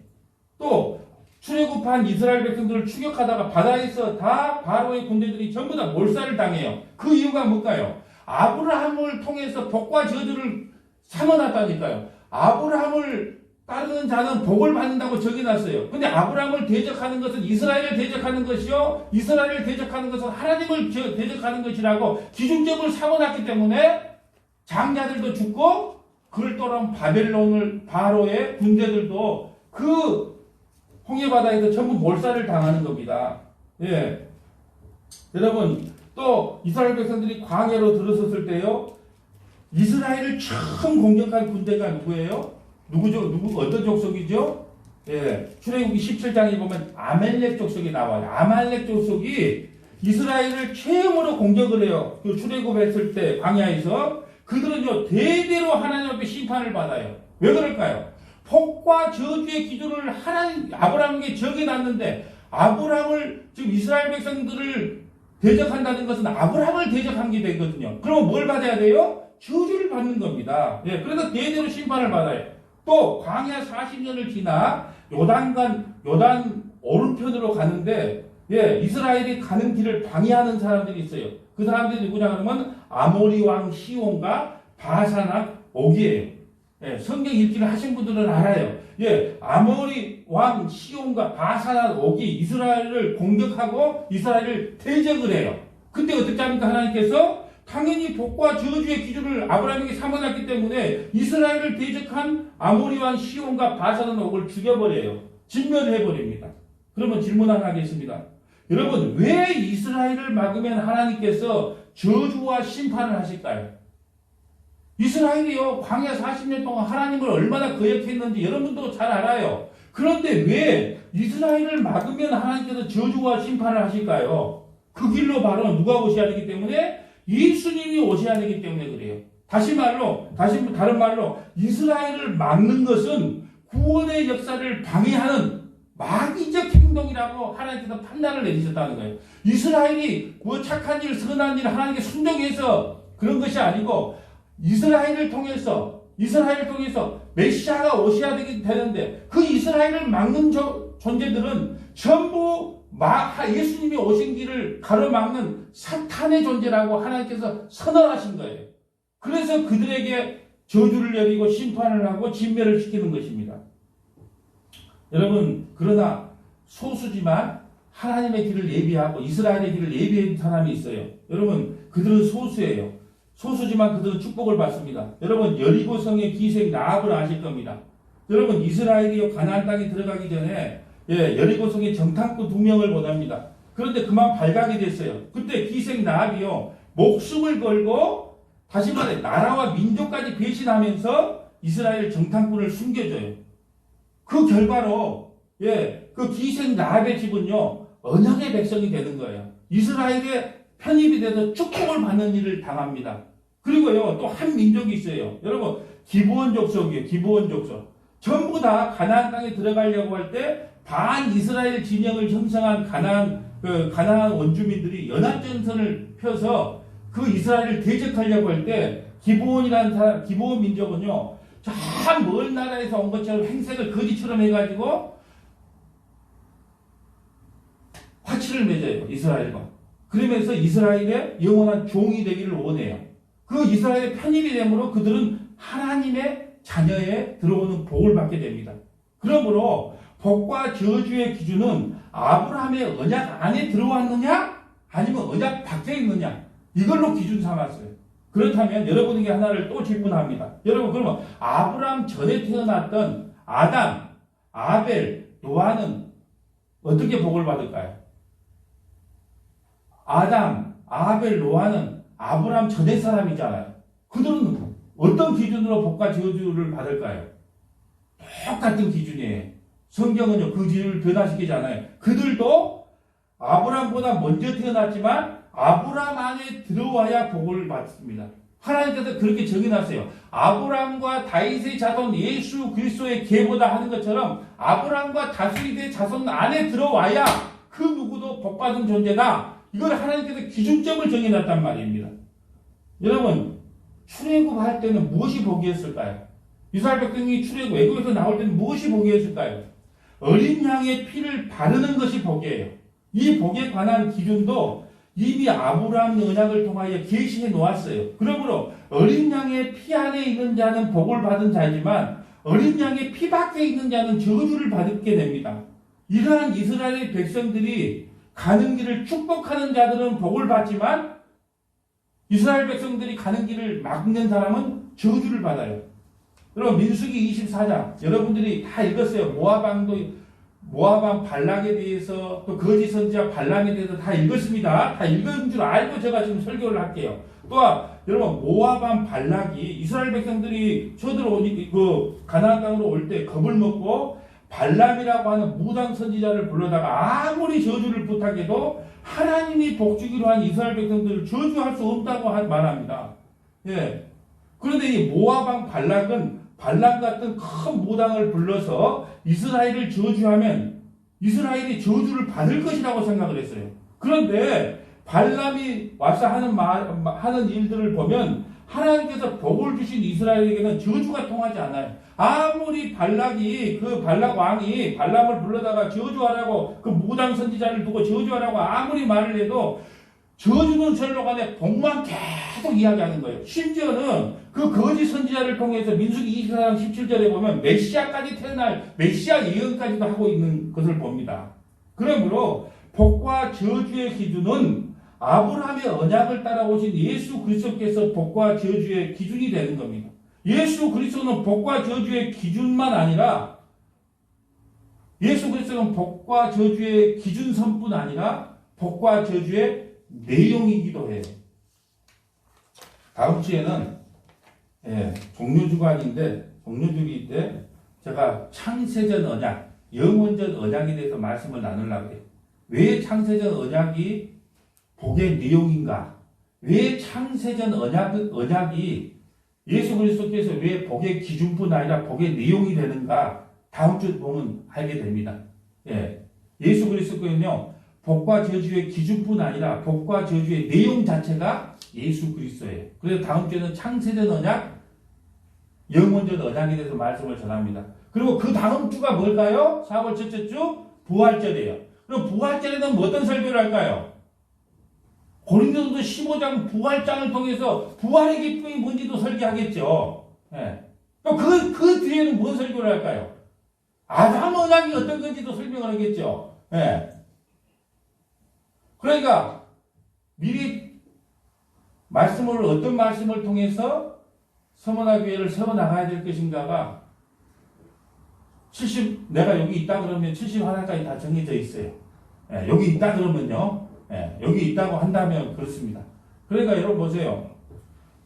또 출애굽한 이스라엘 백성들을 추격하다가 바다에서 다 바로의 군대들이 전부 다 몰살을 당해요. 그 이유가 뭘까요? 아브라함을 통해서 복과 저주를 삼아놨다니까요. 아브라함을 따르는 자는 복을 받는다고 적어놨어요. 근데 아브라함을 대적하는 것은 이스라엘을 대적하는 것이요 이스라엘을 대적하는 것은 하나님을 대적하는 것이라고 기준점을 삼아놨기 때문에 장자들도 죽고 그를 따라온 바로의 군대들도 그 홍해바다에서 전부 몰살을 당하는 겁니다. 예. 여러분 또 이스라엘 백성들이 광야로 들어섰을 때요 이스라엘을 처음 공격한 군대가 누구예요? 어떤 족속이죠? 예, 출애굽기 17장에 보면 아말렉 족속이 나와요. 아말렉 족속이 이스라엘을 처음으로 공격을 해요. 그 출애굽했을 때 광야에서 그들은요 대대로 하나님 앞에 심판을 받아요. 왜 그럴까요? 복과 저주의 기준을 하나님 아브라함에게 정해놨는데 아브라함을 지금 이스라엘 백성들을 대적한다는 것은 아브라함을 대적한 게 되거든요. 그러면 뭘 받아야 돼요? 저주를 받는 겁니다. 예, 그래서 대대로 심판을 받아요. 또 광야 40년을 지나 요단 오른편으로 가는데 예, 이스라엘이 가는 길을 방해하는 사람들이 있어요. 그 사람들이 누구냐 그러면 아모리 왕 시온과 바사나 옥이에요. 예, 성경 읽기를 하신 분들은 알아요. 예, 아모리 왕 시온과 바사나 옥이 이스라엘을 공격하고 이스라엘을 대적을 해요. 그때 어떻게 합니까? 하나님께서 당연히 복과 저주의 기준을 아브라함에게 삼아놨기 때문에 이스라엘을 대적한 아모리 왕 시온과 바사나 옥을 죽여버려요. 진멸해버립니다. 그러면 질문 하나 하겠습니다. 여러분, 왜 이스라엘을 막으면 하나님께서 저주와 심판을 하실까요? 이스라엘이요, 광야 40년 동안 하나님을 얼마나 거역했는지 여러분도 잘 알아요. 그런데 왜 이스라엘을 막으면 하나님께서 저주와 심판을 하실까요? 그 길로 바로 누가 오셔야 되기 때문에? 예수님이 오셔야 되기 때문에 그래요. 다른 말로 이스라엘을 막는 것은 구원의 역사를 방해하는 마귀적 행동이라고 하나님께서 판단을 내리셨다는 거예요. 이스라엘이 뭐 착한 일, 선한 일 하나님께 순종해서 그런 것이 아니고 이스라엘을 통해서 메시아가 오셔야 되는데 그 이스라엘을 막는 존재들은 전부 예수님이 오신 길을 가로막는 사탄의 존재라고 하나님께서 선언하신 거예요. 그래서 그들에게 저주를 내리고 심판을 하고 진멸을 시키는 것입니다. 여러분, 그러나 소수지만 하나님의 길을 예비하고 이스라엘의 길을 예비한 사람이 있어요. 여러분, 그들은 소수예요. 소수지만 그들은 축복을 받습니다. 여러분, 여리고성의 기생 라합을 아실 겁니다. 여러분, 이스라엘이 가나안 땅에 들어가기 전에 여리고성에 정탐꾼 2명을 보냅니다. 그런데 그만 발각이 됐어요. 그때 기생 라합이요 목숨을 걸고 다시 말해 나라와 민족까지 배신하면서 이스라엘 정탐꾼을 숨겨줘요. 그 결과로 그 기생 라합의 집은요 언약의 백성이 되는 거예요. 이스라엘의 편입이 돼서 축복을 받는 일을 당합니다. 그리고요 또 한 민족이 있어요. 여러분 기브온 족속이에요. 기브온 족속. 전부 다 가나안 땅에 들어가려고 할 때 반 이스라엘 진영을 형성한 가나안 원주민들이 연합전선을 펴서 그 이스라엘을 대적하려고 할 때 기브온 민족은요 저 먼 나라에서 온 것처럼 행색을 거지처럼 해가지고 화치를 맺어요. 이스라엘과. 그러면서 이스라엘의 영원한 종이 되기를 원해요. 그 이스라엘의 편입이 되므로 그들은 하나님의 자녀에 들어오는 복을 받게 됩니다. 그러므로 복과 저주의 기준은 아브라함의 언약 안에 들어왔느냐 아니면 언약 밖에 있느냐 이걸로 기준 삼았어요. 그렇다면 여러분에게 하나를 또 질문합니다. 여러분 그러면 아브라함 전에 태어났던 아담, 아벨, 노아는 어떻게 복을 받을까요? 아담, 아벨, 노아는 아브라함 전에 사람이잖아요. 그들은 어떤 기준으로 복과 저주를 받을까요? 똑같은 기준이에요. 성경은요 그 기준을 변화시키지 않아요. 그들도 아브라함보다 먼저 태어났지만 아브라함 안에 들어와야 복을 받습니다. 하나님께서 그렇게 정해놨어요. 아브라함과 다윗의 자손 예수 그리스도의 계보다 하는 것처럼 아브라함과 다윗의 자손 안에 들어와야 그 누구도 복받은 존재다. 이걸 하나님께서 기준점을 정해놨단 말입니다. 여러분 출애굽할 때는 무엇이 복이었을까요? 이스라엘 백성이 출애굽 애굽에서 나올 때는 무엇이 복이었을까요? 어린 양의 피를 바르는 것이 복이에요. 이 복에 관한 기준도 이미 아브라함 언약을 통하여 계시해 놓았어요. 그러므로 어린 양의 피 안에 있는 자는 복을 받은 자이지만 어린 양의 피 밖에 있는 자는 저주를 받게 됩니다. 이러한 이스라엘 백성들이 가는 길을 축복하는 자들은 복을 받지만 이스라엘 백성들이 가는 길을 막는 사람은 저주를 받아요. 여러분 민수기 24장 여러분들이 다 읽었어요. 모압왕 발락에 대해서 또 거짓 선지자 발람에 대해서 다 읽었습니다. 다 읽은 줄 알고 제가 지금 설교를 할게요. 또 여러분 모압 왕 발락이 이스라엘 백성들이 쳐들어오니 그 가나안 땅으로 올 때 겁을 먹고 발람이라고 하는 무당 선지자를 불러다가 아무리 저주를 부탁해도 하나님이 복주기로 한 이스라엘 백성들을 저주할 수 없다고 말합니다. 예. 그런데 이 모압 왕 발락은 발람 같은 큰 무당을 불러서 이스라엘을 저주하면 이스라엘이 저주를 받을 것이라고 생각을 했어요. 그런데 발람이 와서 하는 일들을 보면 하나님께서 복을 주신 이스라엘에게는 저주가 통하지 않아요. 아무리 발락이 그 발락 왕이 발람을 불러다가 저주하라고 그 무당 선지자를 두고 저주하라고 아무리 말을 해도 저주는 절로 가네 복만 계속 이야기하는 거예요. 심지어는 그 거짓 선지자를 통해서 민수기 24장 17절에 보면 메시아까지 태어날 메시아 예언까지도 하고 있는 것을 봅니다. 그러므로 복과 저주의 기준은 아브라함의 언약을 따라오신 예수 그리스도께서 복과 저주의 기준이 되는 겁니다. 예수 그리스도는 복과 저주의 기준만 아니라 예수 그리스도는 복과 저주의 기준선뿐 아니라 복과 저주의 내용이기도 해요. 다음 주에는 종료주간인데 종료주기 때 제가 창세전 언약, 영원전 언약에 대해서 말씀을 나누려고 해요. 왜 창세전 언약이 복의 내용인가? 왜 창세전 언약이 예수 그리스도께서 왜 복의 기준뿐 아니라 복의 내용이 되는가? 다음 주 보면 알게 됩니다. 예수 그리스도는요, 복과 저주의 기준뿐 아니라 복과 저주의 내용 자체가 예수 그리스도예요. 그래서 다음 주에는 창세전 언약, 영원전 언약에 대해서 말씀을 전합니다. 그리고 그 다음 주가 뭘까요? 4월 첫째 주 부활절이에요. 그럼 부활절에는 어떤 설교를 할까요? 고린도전서 15장 부활장을 통해서 부활의 기쁨이 뭔지도 설계하겠죠. 그 뒤에는 무슨 설교를 할까요? 아담 언약이 어떤 건지도 설명을 하겠죠. 그러니까 미리 말씀을 어떤 말씀을 통해서 서문화교회를 세워나가야 될 것인가가 내가 여기 있다 그러면 70화까지 다 정해져 있어요. 여기 있다 그러면요. 여기 있다고 한다면 그렇습니다. 그러니까 여러분 보세요.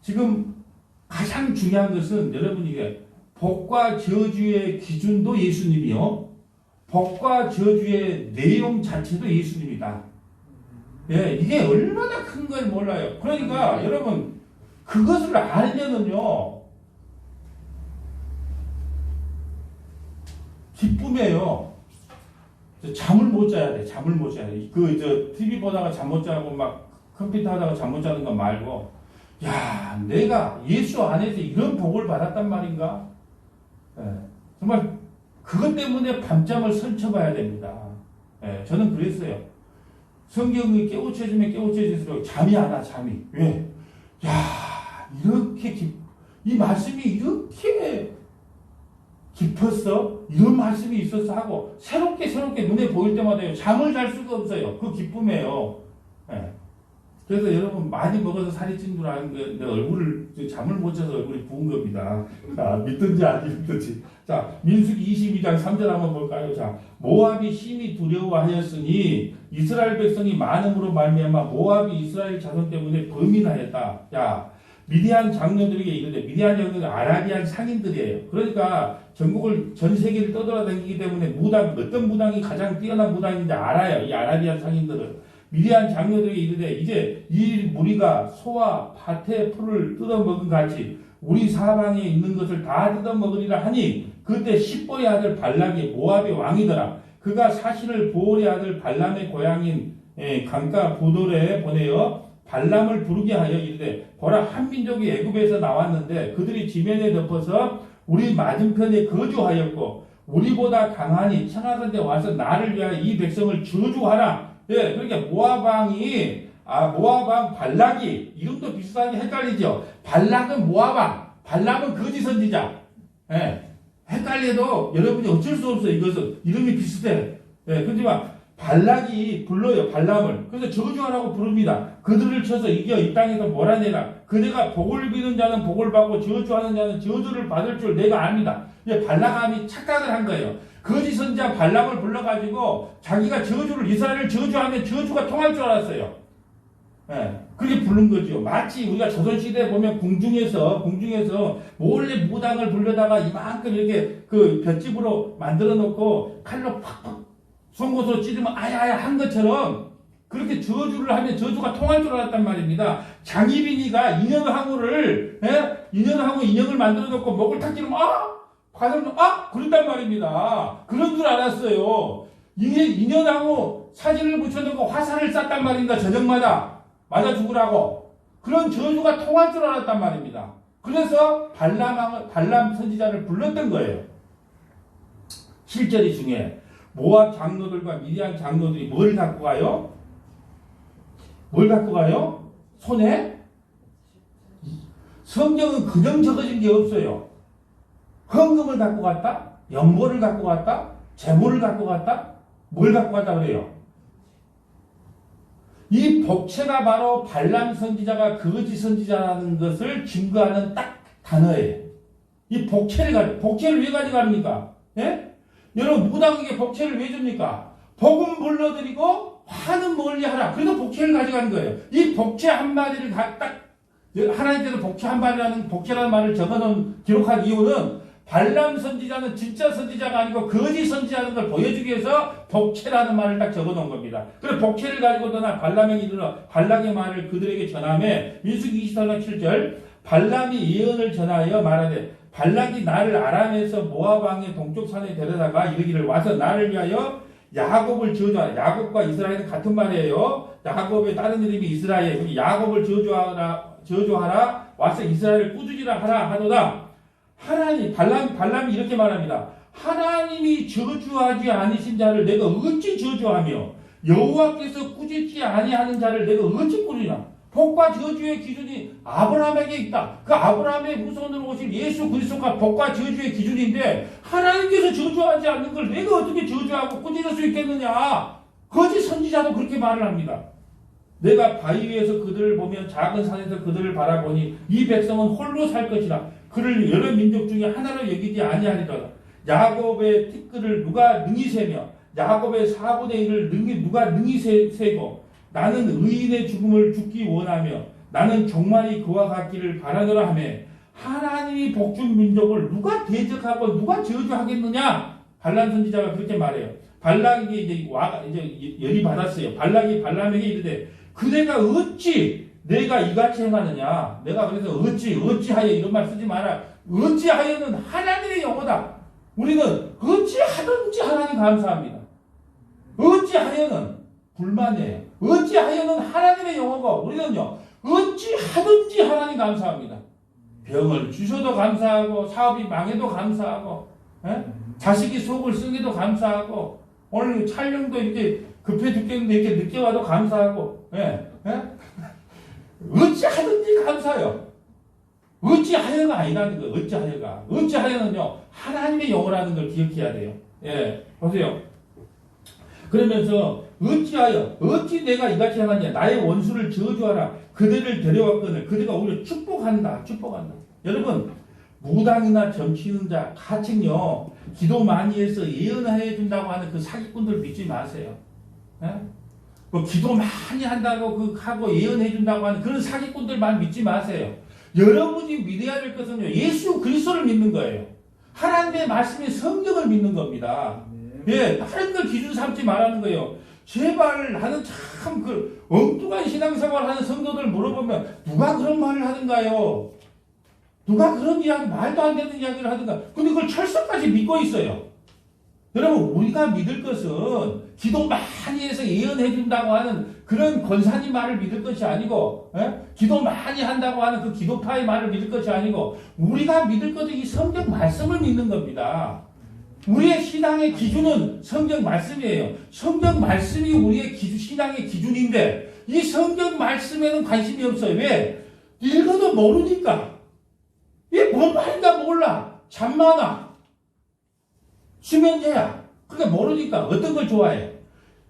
지금 가장 중요한 것은 여러분이 복과 저주의 기준도 예수님이요. 복과 저주의 내용 자체도 예수님이다. 이게 얼마나 큰 걸 몰라요. 그러니까 여러분 그것을 알면은요. 기쁨이에요. 잠을 못 자야 돼. 잠을 못 자야 돼. TV 보다가 잠 못 자고 막 컴퓨터 하다가 잠 못 자는 거 말고, 야, 내가 예수 안에서 이런 복을 받았단 말인가? 정말 그것 때문에 밤잠을 설쳐봐야 됩니다. 저는 그랬어요. 성경이 깨우쳐지면 깨우쳐질수록 잠이 안 와, 잠이. 왜? 야, 이 말씀이 이렇게 깊었어? 이런 말씀이 있었어? 하고 새롭게 눈에 보일 때마다 잠을 잘 수가 없어요. 그 기쁨이에요. 그래서 여러분 많이 먹어서 살이 찐 줄 아는데 내 얼굴을 잠을 못 자서 얼굴이 부은 겁니다. 자, 믿든지 안 믿든지. 자, 민수기 22장 3절 한번 볼까요? 자, 모압이 심히 두려워하였으니 이스라엘 백성이 많음으로 말미암아 모압이 이스라엘 자손 때문에 범인하였다. 야, 미디안 장로들에게 이르되, 미디안 장로들은 아라비안 상인들이에요. 그러니까 전국을 전 세계를 떠돌아다니기 때문에 어떤 무당이 가장 뛰어난 무당인지 알아요. 이 아라비안 상인들은. 미디안 장로들에게 이르되, 이제 이 무리가 소와 밭의 풀을 뜯어먹은 같이 우리 사방에 있는 것을 다 뜯어먹으리라 하니, 그때 십보의 아들 발락이 모압의 왕이더라. 그가 사신을 보올의 아들 발람의 고향인 강가 부돌에 보내어 발람을 부르게 하여 이르되, 보라, 한 민족이 애굽에서 나왔는데 그들이 지면에 덮어서 우리 맞은편에 거주하였고 우리보다 강하니 청하건대 와서 나를 위하여 이 백성을 저주하라. 그러니까 모압 왕 발락이, 이름도 비슷하게 헷갈리죠. 발락은 모압 왕, 발람은 거짓 선지자. 헷갈려도 여러분이 어쩔 수 없어요. 이것은 이름이 비슷해. 그렇지만 발락이 불러요, 발람을. 그래서 저주하라고 부릅니다. 그들을 쳐서 이겨 이 땅에서 몰아내라. 그대가 복을 비는 자는 복을 받고 저주하는 자는 저주를 받을 줄 내가 압니다. 발락함이 착각을 한 거예요. 거짓 선지자 발람을 불러가지고 자기가 이스라엘을 저주하면 저주가 통할 줄 알았어요. 그렇게 부른 거죠. 마치 우리가 조선시대에 보면 궁중에서 몰래 무당을 불려다가 이만큼 이렇게 그 볏짚으로 만들어 놓고 칼로 팍팍 송곳으로 찌르면 아야아야 한 것처럼 그렇게 저주를 하면 저주가 통할 줄 알았단 말입니다. 장희빈이가 인현황후를, 인현황후 인형을 만들어 놓고 목을 탁 찌르면, 과정, 그런단 말입니다. 그런 줄 알았어요. 이게 인현황후 사진을 붙여놓고 화살을 쐈단 말입니다. 저녁마다. 맞아 죽으라고. 그런 저주가 통할 줄 알았단 말입니다. 그래서 발람 선지자를 불렀던 거예요. 7절이 중에 모압 장로들과 미디안 장로들이 뭘 갖고 가요? 뭘 갖고 가요? 손에? 성경은 그냥 적어진 게 없어요. 헌금을 갖고 갔다? 연보를 갖고 갔다? 제물을 갖고 갔다? 뭘 갖고 갔다 그래요? 이 복채가 바로 발람 선지자가 거짓 선지자라는 것을 증거하는 딱 단어예요. 이 복채를 왜 가져갑니까? 예? 여러분, 무당에게 복채를 왜 줍니까? 복음 불러드리고 화는 멀리 하라. 그래서 복채를 가져가는 거예요. 이 복채 한 마디를 하나님께서 복채라는 말을 기록한 이유는 발람 선지자는 진짜 선지자가 아니고 거짓 선지자라는 걸 보여주기 위해서 복채라는 말을 딱 적어 놓은 겁니다. 그래서 복채를 가지고 떠나 발람에게 이르러 발락의 말을 그들에게 전하매 민수기 24장 7절 발람이 예언을 전하여 말하되 발락이 나를 아람에서 모압 왕의 동쪽 산에 데려다가 이르기를 와서 나를 위하여 야곱을 저주하라. 야곱과 이스라엘은 같은 말이에요. 야곱의 다른 이름이 이스라엘. 야곱을 저주하라. 와서 이스라엘을 꾸짖으라 하라 하도다. 하나님, 발람이 이렇게 말합니다. 하나님이 저주하지 아니신 자를 내가 어찌 저주하며 여호와께서 꾸짖지 아니하는 자를 내가 어찌 꾸짖나? 복과 저주의 기준이 아브라함에게 있다. 그 아브라함의 후손으로 오실 예수 그리스도가 복과 저주의 기준인데 하나님께서 저주하지 않는 걸 내가 어떻게 저주하고 꾸짖을 수 있겠느냐? 거짓 선지자도 그렇게 말을 합니다. 내가 바위 위에서 그들을 보면 작은 산에서 그들을 바라보니 이 백성은 홀로 살 것이라. 그를 여러 민족 중에 하나로 여기지 아니하리라. 야곱의 티끌을 누가 능히 세며 야곱의 4분의 1을 누가 능히 세고 나는 의인의 죽음을 죽기 원하며 나는 종말이 그와 같기를 바라노라 하며 하나님이 복준 민족을 누가 대적하고 누가 저주하겠느냐? 발람 선지자가 그렇게 말해요. 발락에게 이제 열이 받았어요. 발락이 발람에게 이르되 그대가 어찌 내가 이같이 행하느냐? 내가 그래서 어찌하여 이런 말 쓰지 마라. 어찌하여는 하나님의 영어다. 우리는 어찌하든지 하나님 감사합니다. 어찌하여는 불만이에요. 어찌하여는 하나님의 영어고 우리는요. 어찌하든지 하나님 감사합니다. 병을 주셔도 감사하고 사업이 망해도 감사하고 자식이 속을 쓰기도 감사하고 오늘 촬영도 이렇게 급해 죽겠는데 이렇게 늦게 와도 감사하고 어찌하든지 감사해요. 어찌하여가 아니라는 거예요. 어찌하여가. 어찌하여는요. 하나님의 영어라는 걸 기억해야 돼요. 보세요. 그러면서 어찌 내가 이같이 행하냐. 나의 원수를 저주하라. 그들을 데려왔거늘. 그들가 오히려 축복한다. 여러분 무당이나 점치는 자 가칭요. 기도 많이 해서 예언해 준다고 하는 그 사기꾼들 믿지 마세요. 뭐 기도 많이 한다고 하고 예언해 준다고 하는 그런 사기꾼들만 믿지 마세요. 여러분이 믿어야 될 것은요. 예수 그리스도를 믿는 거예요. 하나님의 말씀인 성경을 믿는 겁니다. 다른 걸 기준 삼지 말라는 거예요. 제발 나는 참 그 엉뚱한 신앙생활 하는 성도들 물어보면 누가 그런 말을 하던가요? 누가 그런 이야기, 말도 안 되는 이야기를 하던가. 근데 그걸 철석까지 믿고 있어요. 여러분, 우리가 믿을 것은 기도 많이 해서 예언해 준다고 하는 그런 권사님 말을 믿을 것이 아니고, 기도 많이 한다고 하는 그 기도파의 말을 믿을 것이 아니고, 우리가 믿을 것은 이 성경 말씀을 믿는 겁니다. 우리의 신앙의 기준은 성경 말씀이에요. 성경 말씀이 우리의 신앙의 기준인데, 이 성경 말씀에는 관심이 없어요. 왜? 읽어도 모르니까. 이게 뭔 말인가 몰라. 잠만아. 수면제야. 그러니까 모르니까 어떤 걸 좋아해?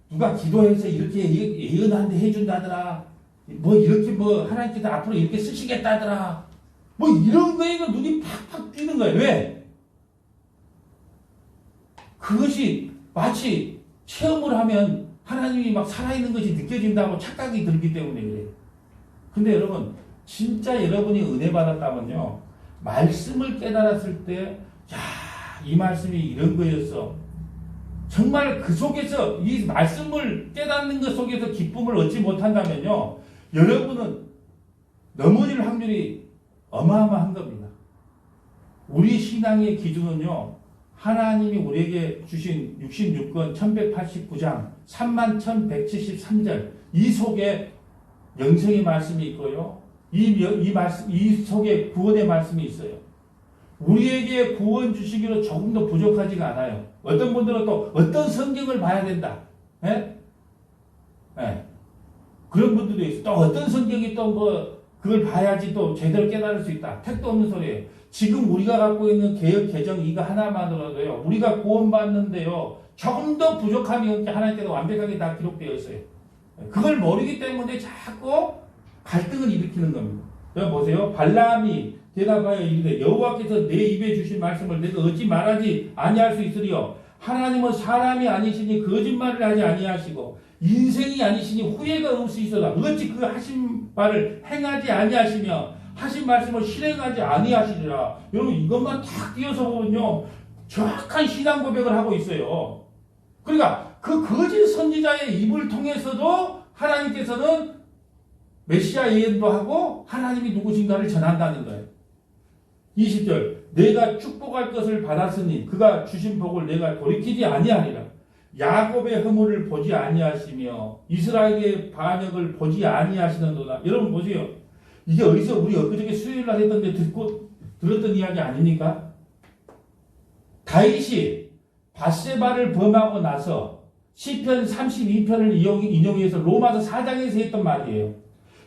누가 기도해서 이렇게 예언한데 해준다더라. 뭐 이렇게 하나님께서 앞으로 이렇게 쓰시겠다더라. 뭐 이런 거에 눈이 팍팍 띄는 거예요. 왜? 그것이 마치 체험을 하면 하나님이 막 살아있는 것이 느껴진다고 착각이 들기 때문에 그래요. 근데 여러분 진짜 여러분이 은혜 받았다면요 말씀을 깨달았을 때 이 말씀이 이런 거였어. 정말 그 속에서 이 말씀을 깨닫는 것 속에서 기쁨을 얻지 못한다면요 여러분은 넘어질 확률이 어마어마한 겁니다. 우리 신앙의 기준은요 하나님이 우리에게 주신 66권 1189장 31,173절 이 속에 영생의 말씀이 있고요. 이 속에 구원의 말씀이 있어요. 우리에게 구원 주시기로 조금도 부족하지가 않아요. 어떤 분들은 또 어떤 성경을 봐야 된다. 예? 예. 그런 분들도 있어요. 또 어떤 성경이 또 뭐 그걸 봐야지 또 제대로 깨달을 수 있다. 택도 없는 소리예요. 지금 우리가 갖고 있는 개혁 개정 이거 하나만으로도요. 우리가 구원받는데요. 조금 더 부족함이 없게 하나님께서 완벽하게 다 기록되어 있어요. 그걸 모르기 때문에 자꾸 갈등을 일으키는 겁니다. 여러분 보세요. 발람이 대답하여 이르되 여호와께서 내 입에 주신 말씀을 내가 어찌 말하지 아니할 수 있으리요. 하나님은 사람이 아니시니 거짓말을 하지 아니하시고 인생이 아니시니 후회가 없으시도다. 어찌 그 하신 바를 행하지 아니하시며 하신 말씀을 실행하지 아니하시리라. 여러분 이것만 탁 띄어서 보면요 정확한 신앙 고백을 하고 있어요. 그러니까 그 거짓 선지자의 입을 통해서도 하나님께서는 메시아 예언도 하고 하나님이 누구신가를 전한다는 거예요. 20절 내가 축복할 것을 받았으니 그가 주신 복을 내가 돌이키지 아니하리라. 야곱의 허물을 보지 아니하시며 이스라엘의 반역을 보지 아니하시는도다. 여러분 보세요. 이게 어디서 우리 엊그저께 수요일날 했던데 들었던 이야기 아닙니까? 다윗이 밧세바를 범하고 나서 시편 32편을 인용해서 로마서 4장에서 했던 말이에요.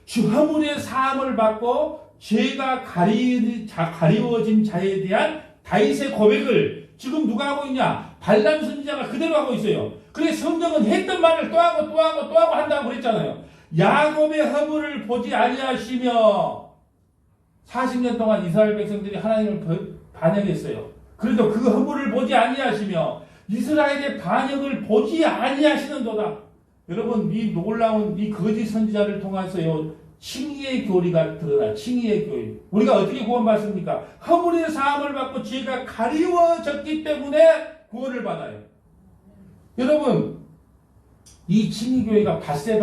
주 허물의 사함을 받고 죄가 가리워진 자에 대한 다윗의 고백을 지금 누가 하고 있냐? 발람 선지자가 그대로 하고 있어요. 그래서 성경은 했던 말을 또 하고 또 하고 또 하고 한다고 그랬잖아요. 야곱의 허물을 보지 아니하시며 40년 동안 이스라엘 백성들이 하나님을 반역했어요. 그래도 그 허물을 보지 아니하시며 이스라엘의 반역을 보지 아니하시는도다. 여러분 이 놀라운 이 거짓 선지자를 통해서요 칭의의 교리가 드러나. 칭의의 교리. 우리가 어떻게 구원받습니까? 허물의 사함을 받고 죄가 가리워졌기 때문에 구원을 받아요. 여러분 이 칭의교회가 다윗이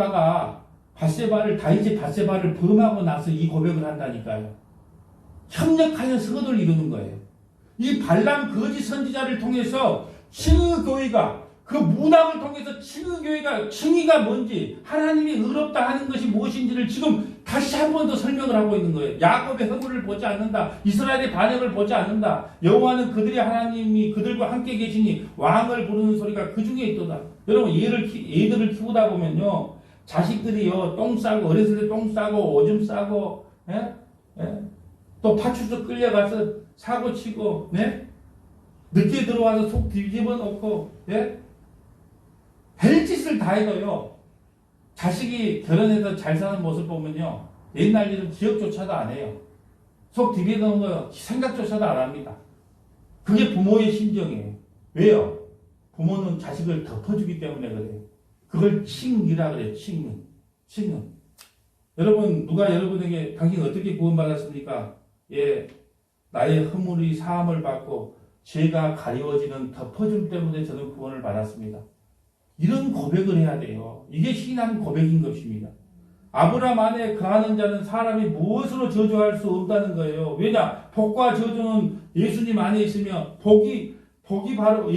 밧세바를 범하고 나서 이 고백을 한다니까요. 협력하여서 흑을 이루는 거예요. 이 발람 거짓 선지자를 통해서 칭의교회가 그 무당을 통해서 칭의가 뭔지 하나님이 의롭다 하는 것이 무엇인지를 지금 다시 한 번 더 설명을 하고 있는 거예요. 야곱의 허물을 보지 않는다. 이스라엘의 반역을 보지 않는다. 여호와는 그들의 하나님이 그들과 함께 계시니 왕을 부르는 소리가 그 중에 있도다. 여러분 얘들을 키우다 보면요 자식들이요 똥 싸고 어렸을 때 똥 싸고 오줌 싸고 또 파출소 끌려가서 사고 치고 늦게 들어와서 속 뒤집어 놓고 별짓을 다 해도요 자식이 결혼해서 잘 사는 모습 보면요 옛날 일은 기억조차도 안 해요. 속 뒤집어 놓은 거 생각조차도 안 합니다. 그게 부모의 심정이에요. 왜요? 부모는 자식을 덮어주기 때문에 그래요. 그걸 칭의라 그래요. 칭의. 여러분 누가 여러분에게 당신 어떻게 구원받았습니까? 나의 허물이 사함을 받고 죄가 가리워지는 덮어줌 때문에 저는 구원을 받았습니다. 이런 고백을 해야 돼요. 이게 신앙 고백인 것입니다. 아브라함 안에 거하는 자는 사람이 무엇으로 저주할 수 없다는 거예요. 왜냐? 복과 저주는 예수님 안에 있으며 복이 바로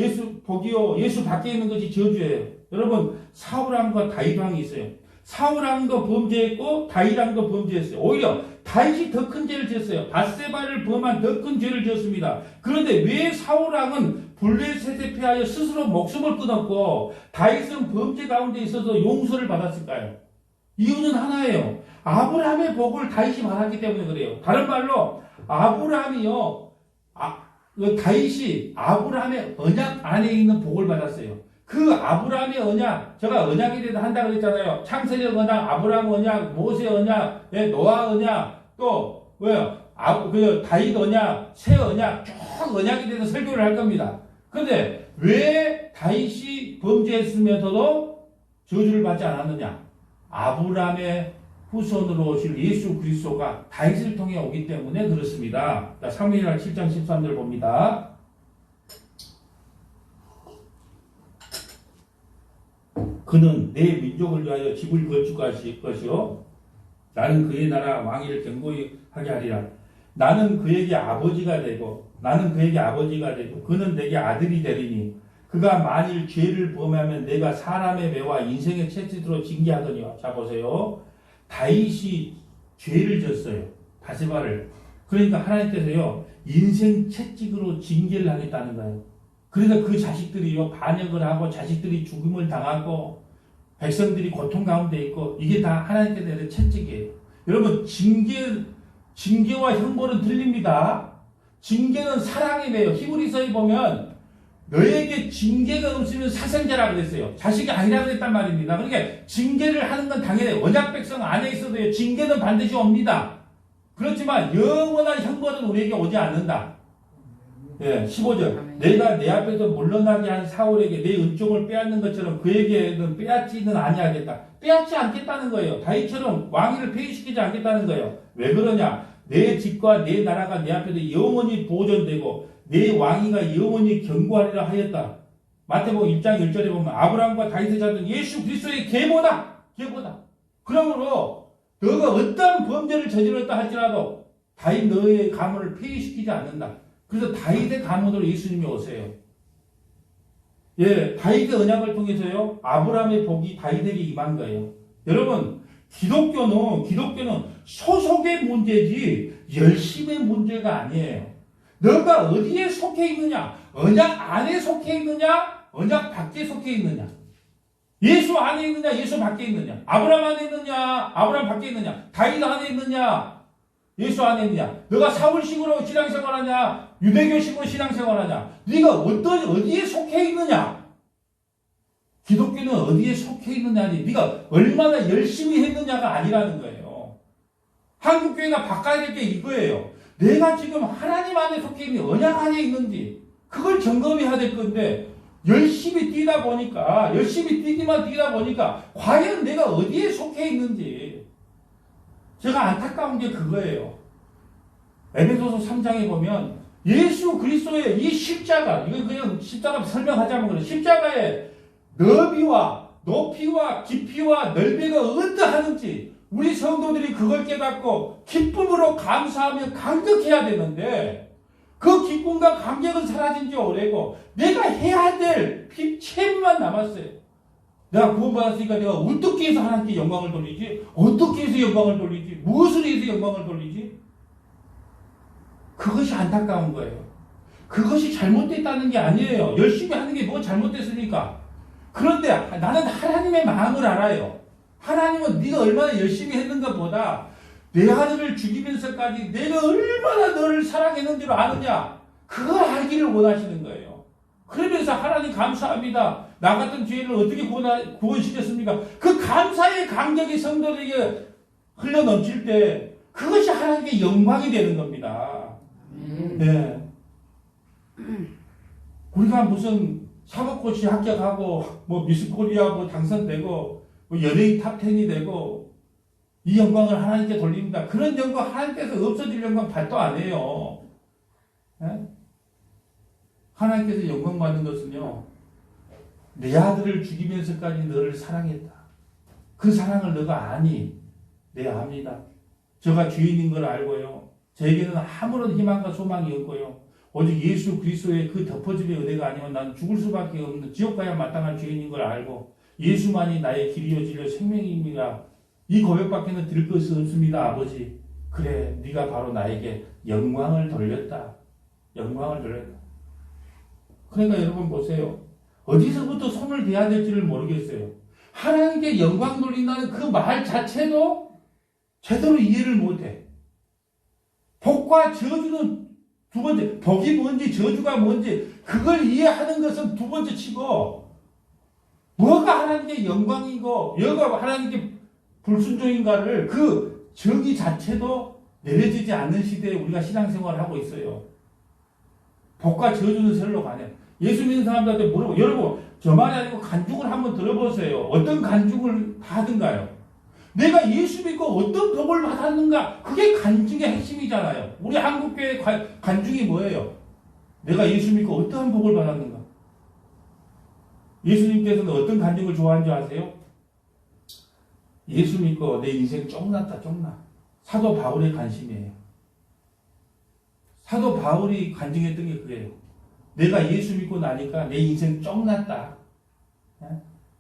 복이요 예수 밖에 있는 것이 저주예요. 여러분 사울왕과 다윗왕이 있어요. 사울왕도 범죄했고 다윗왕도 범죄했어요. 오히려 다윗이 더 큰 죄를 지었어요. 밧세바를 범한 더 큰 죄를 지었습니다. 그런데 왜 사울왕은 블레셋에 패하여 스스로 목숨을 끊었고 다윗은 범죄 가운데 있어서 용서를 받았을까요? 이유는 하나예요. 아브라함의 복을 다윗이 받았기 때문에 그래요. 다른 말로 다윗이 아브라함의 언약 안에 있는 복을 받았어요. 그 아브라함의 언약, 제가 언약에 대해서 한다고 그랬잖아요. 창세력 언약, 아브라함 언약, 모세 언약, 노아 언약, 또 다윗 언약, 새 언약, 쭉 언약에 대해서 설교를 할 겁니다. 그런데 왜 다윗이 범죄했으면서도 저주를 받지 않았느냐? 아브라함의 후손으로 오실 예수 그리스도가 다윗을 통해 오기 때문에 그렇습니다. 자, 사무엘하 7장 13절 봅니다. 그는 내 민족을 위하여 집을 건축하실 것이요 나는 그의 나라 왕위를 견고히 하게 하리라. 나는 그에게 아버지가 되고 그는 내게 아들이 되리니 그가 만일 죄를 범하면 내가 사람의 매와 인생의 채찍으로 징계하더니와. 자 보세요. 다윗이 죄를 졌어요. 바세바를. 그러니까 하나님께서요 인생 채찍으로 징계를 하겠다는 거예요. 그래서 그 자식들이요 반역을 하고 자식들이 죽음을 당하고 백성들이 고통 가운데 있고 이게 다 하나님께 대한 채찍이에요. 여러분 징계와 형벌은 틀립니다. 징계는 사랑에 매요. 히브리서에 보면 너에게 징계가 없으면 사생자라 그랬어요. 자식이 아니라 그랬단 말입니다. 그러니까 징계를 하는 건 당연히 언약 백성 안에 있어도요. 징계는 반드시 옵니다. 그렇지만 영원한 형벌은 우리에게 오지 않는다. 예, 15절. 내가 내 앞에서 물러나게 한 사울에게 내 은총을 빼앗는 것처럼 그에게는 빼앗지는 아니하겠다. 빼앗지 않겠다는 거예요. 다윗처럼 왕위를 폐위시키지 않겠다는 거예요. 왜 그러냐? 내 집과 내 나라가 내 앞에서 영원히 보존되고 내 왕위가 영원히 견고하리라 하였다. 마태복음 1장 1절에 보면 아브라함과 다윗의 자손 예수 그리스도의 계보다. 그러므로 너가 어떤 범죄를 저질렀다 할지라도 다윗 너의 가문을 폐위시키지 않는다. 그래서 다윗의 가문으로 예수님이 오세요. 예, 다윗의 언약을 통해서요 아브라함의 복이 다윗에게 임한 거예요. 여러분 기독교는 소속의 문제지 열심의 문제가 아니에요. 너가 어디에 속해 있느냐? 언약 안에 속해 있느냐? 언약 밖에 속해 있느냐? 예수 안에 있느냐? 예수 밖에 있느냐? 아브라함 안에 있느냐? 아브라함 밖에 있느냐? 다윗 안에 있느냐? 예수 안에 있느냐? 너가 사울식으로 신앙생활하냐? 유대교식으로 신앙생활하냐? 네가 어디에 속해 있느냐? 기독교는 어디에 속해 있느냐니 네가 얼마나 열심히 했느냐가 아니라는 거예요. 한국교회가 바꿔야 될 게 이거예요. 내가 지금 하나님 안에 속해 있는 언약 안에 있는지 그걸 점검해야 될 건데 열심히 뛰다 보니까 과연 내가 어디에 속해 있는지 제가 안타까운 게 그거예요. 에베소서 3장에 보면 예수 그리스도의 이 십자가 이거 그냥 십자가 설명하자면 그래 십자가의 너비와 높이와 깊이와 넓이가 어떠하는지 우리 성도들이 그걸 깨닫고 기쁨으로 감사하며 감격해야 되는데 그 기쁨과 감격은 사라진 지 오래고 내가 해야 될 책임만 남았어요. 내가 구원받았으니까 내가 어떻게 해서 하나님께 영광을 돌리지? 어떻게 해서 영광을 돌리지? 무엇을 해서 영광을 돌리지? 그것이 안타까운 거예요. 그것이 잘못됐다는 게 아니에요. 열심히 하는 게 뭐 잘못됐습니까? 그런데 나는 하나님의 마음을 알아요. 하나님은 네가 얼마나 열심히 했는가 보다 내 아들을 죽이면서까지 내가 얼마나 너를 사랑했는지를 아느냐 그걸 알기를 원하시는 거예요. 그러면서 하나님 감사합니다. 나 같은 죄인을 어떻게 구원시켰습니까? 그 감사의 감격이 성도들에게 흘러넘칠 때 그것이 하나님께 영광이 되는 겁니다. 네. 우리가 무슨 사법고시 합격하고 뭐 미스코리아 뭐 당선되고 뭐 연예인 탑10이 되고 이 영광을 하나님께 돌립니다. 그런 영광 하나님께서 없어질 영광 발도 안 해요. 네? 하나님께서 영광 받는 것은요. 내 아들을 죽이면서까지 너를 사랑했다. 그 사랑을 너가 아니. 네 압니다. 저가 죄인인 걸 알고요. 저에게는 아무런 희망과 소망이 없고요. 오직 예수 그리스도의 그 덮어짐의 은혜가 아니면 나는 죽을 수밖에 없는 지옥 가야 마땅한 죄인인 걸 알고 예수만이 나의 길이요 진리요 생명입니다. 이 고백밖에는 드릴 것이 없습니다. 아버지. 그래 네가 바로 나에게 영광을 돌렸다. 영광을 돌렸다. 그러니까 여러분 보세요. 어디서부터 손을 대야 될지를 모르겠어요. 하나님께 영광 돌린다는 그 말 자체도 제대로 이해를 못해. 복과 저주는 두 번째, 복이 뭔지 저주가 뭔지 그걸 이해하는 것은 두 번째 치고 뭐가 하나님께 영광이고 뭐가 하나님께 불순종인가를 그 정의 자체도 내려지지 않는 시대에 우리가 신앙생활을 하고 있어요. 복과 저주는 셀로 가네. 예수 믿는 사람들한테 물어보고 여러분 저 말이 아니고 간증을 한번 들어보세요. 어떤 간증을 하든가요. 내가 예수 믿고 어떤 복을 받았는가? 그게 간증의 핵심이잖아요. 우리 한국교회 간증이 뭐예요? 내가 예수 믿고 어떠한 복을 받았는가? 예수님께서는 어떤 간증을 좋아하는 줄 아세요? 예수 믿고 내 인생 쫑났다, 쫑나. 사도 바울의 관심이에요. 사도 바울이 간증했던 게 그래요. 내가 예수 믿고 나니까 내 인생 쫑났다.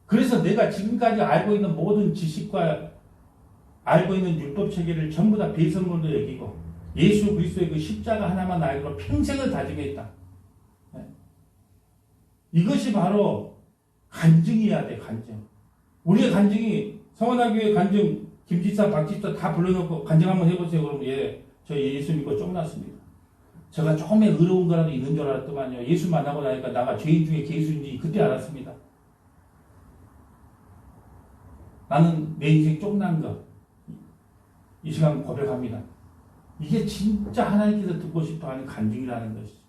그래서 내가 지금까지 알고 있는 모든 지식과 알고 있는 율법 체계를 전부 다 배설물로 여기고 예수 그리스도의 그 십자가 하나만 알고 평생을 다짐했다. 이것이 바로 간증이어야 돼, 간증. 우리의 간증이 성원아교회 간증 김집사, 박집사 다 불러놓고 간증 한번 해보세요. 그러면 저 예수 믿고 쫑났습니다. 제가 조금의 의로운 거라도 있는 줄 알았더만요. 예수 만나고 나니까 나가 죄인 중에 개수인지 그때 알았습니다. 나는 내 인생 쫑난 거. 이 시간 고백합니다. 이게 진짜 하나님께서 듣고 싶어하는 간증이라는 것이죠.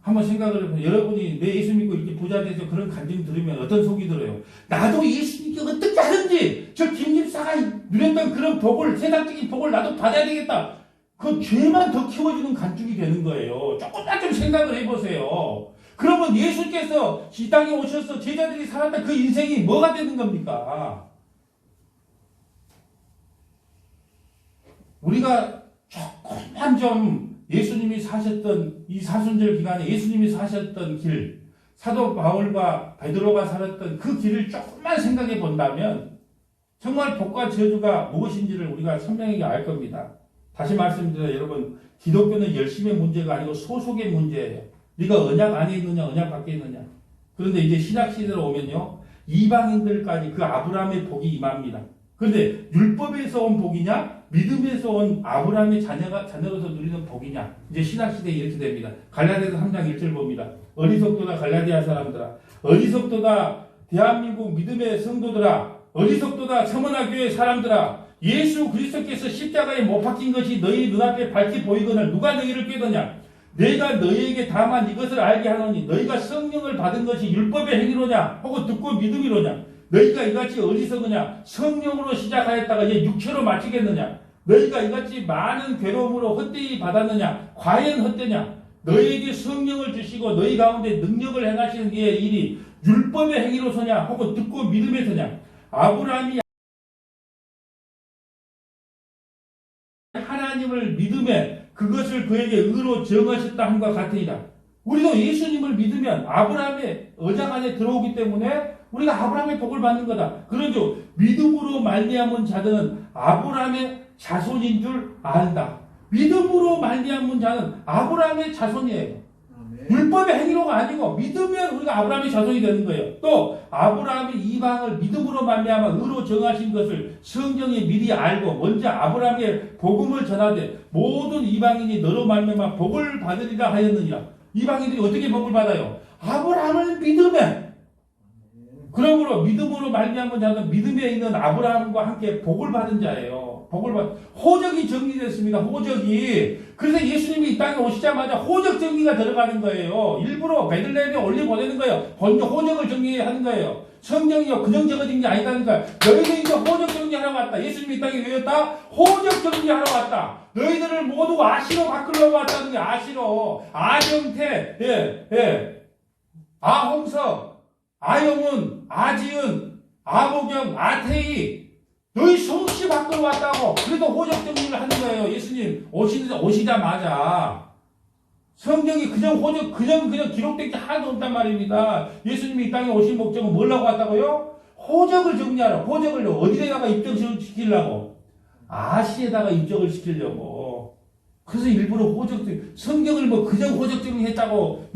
한번 생각을 해보세요. 여러분이 내 예수 믿고 이렇게 부자 돼서 그런 간증 들으면 어떤 속이 들어요? 나도 예수 믿고 어떻게 하든지 저 김집사가 누렸던 그런 복을, 세상적인 복을 나도 받아야 되겠다. 그 죄만 더 키워주는 간증이 되는 거예요. 조금만 좀 생각을 해보세요. 그러면 예수께서 이 땅에 오셔서 제자들이 살았던 그 인생이 뭐가 되는 겁니까? 우리가 조금만 좀 예수님이 사셨던 이 사순절 기간에 예수님이 사셨던 길, 사도 바울과 베드로가 살았던 그 길을 조금만 생각해 본다면 정말 복과 저주가 무엇인지를 우리가 선명하게 알 겁니다. 다시 말씀드려요. 여러분, 기독교는 열심의 문제가 아니고 소속의 문제예요. 네가 언약 안에 있느냐 언약 밖에 있느냐. 그런데 이제 신약시대로 오면요, 이방인들까지 그 아브라함의 복이 임합니다. 그런데 율법에서 온 복이냐 믿음에서 온 아브라함의 자녀로서 누리는 복이냐. 이제 신약시대에 이렇게 됩니다. 갈라디아서 3장 1절 봅니다. 어리석도다 갈라디아 사람들아, 어리석도다 대한민국 믿음의 성도들아, 어리석도다 서머나교회 사람들아, 예수 그리스도께서 십자가에 못 박힌 것이 너희 눈앞에 밝히 보이거늘 누가 너희를 꾀더냐. 내가 너희에게 다만 이것을 알게 하노니 너희가 성령을 받은 것이 율법의 행위로냐 혹은 듣고 믿음이로냐. 너희가 이같이 어리석으냐. 성령으로 시작하였다가 이제 육체로 마치겠느냐. 너희가 이같이 많은 괴로움으로 헛되이 받았느냐. 과연 헛되냐. 너희에게 성령을 주시고 너희 가운데 능력을 행하시는 이의 일이 율법의 행위로서냐 혹은 듣고 믿음에서냐. 아브라함이 하나님을 믿음에 그것을 그에게 의로 정하셨다 함과 같으니라. 우리도 예수님을 믿으면 아브라함의 언약 안에 들어오기 때문에 우리가 아브라함의 복을 받는 거다. 그런즉 믿음으로 말미암은 자들은 아브라함의 자손인 줄 안다. 믿음으로 말미암은 자는 아브라함의 자손이에요. 율법의 행위로가 아니고 믿으면 우리가 아브라함의 자손이 되는 거예요. 또 아브라함이 이방을 믿음으로 말미암아 의로 정하신 것을 성경에 미리 알고 먼저 아브라함의 복음을 전하되 모든 이방인이 너로 말미암아 복을 받으리라 하였느니라. 이방인들이 어떻게 복을 받아요? 아브라함을 믿으면. 그러므로 믿음으로 말미암은 자는 믿음에 있는 아브라함과 함께 복을 받은 자예요. 호적이 정리됐습니다. 호적이. 그래서 예수님이 이 땅에 오시자마자 호적 정리가 들어가는 거예요. 일부러 베들레헴에 올려 보내는 거예요. 먼저 호적을 정리하는 거예요. 성경이요 그냥 적어진 게 아니다니까. 너희들 이제 호적 정리하러 왔다. 예수님이 이 땅에 왜 왔다? 호적 정리하러 왔다. 너희들을 모두 아시로 바꾸려고 왔다는 게 아시로. 아정태, 아홍석, 아영훈, 아지은, 아보경, 아태희, 너희 수없이 바꾸러 왔다고. 그래도 호적 정리를 하는 거예요. 예수님 오시자마자. 성경이 그냥 기록된 게 하나도 없단 말입니다. 예수님이 이 땅에 오신 목적은 뭐라고 왔다고요? 호적을 정리하라. 호적을 어디에다가 입적시키려고? 아시에다가 입적을 시키려고. 그래서 일부러 호적 정리, 성경을 그냥 호적 정리했다고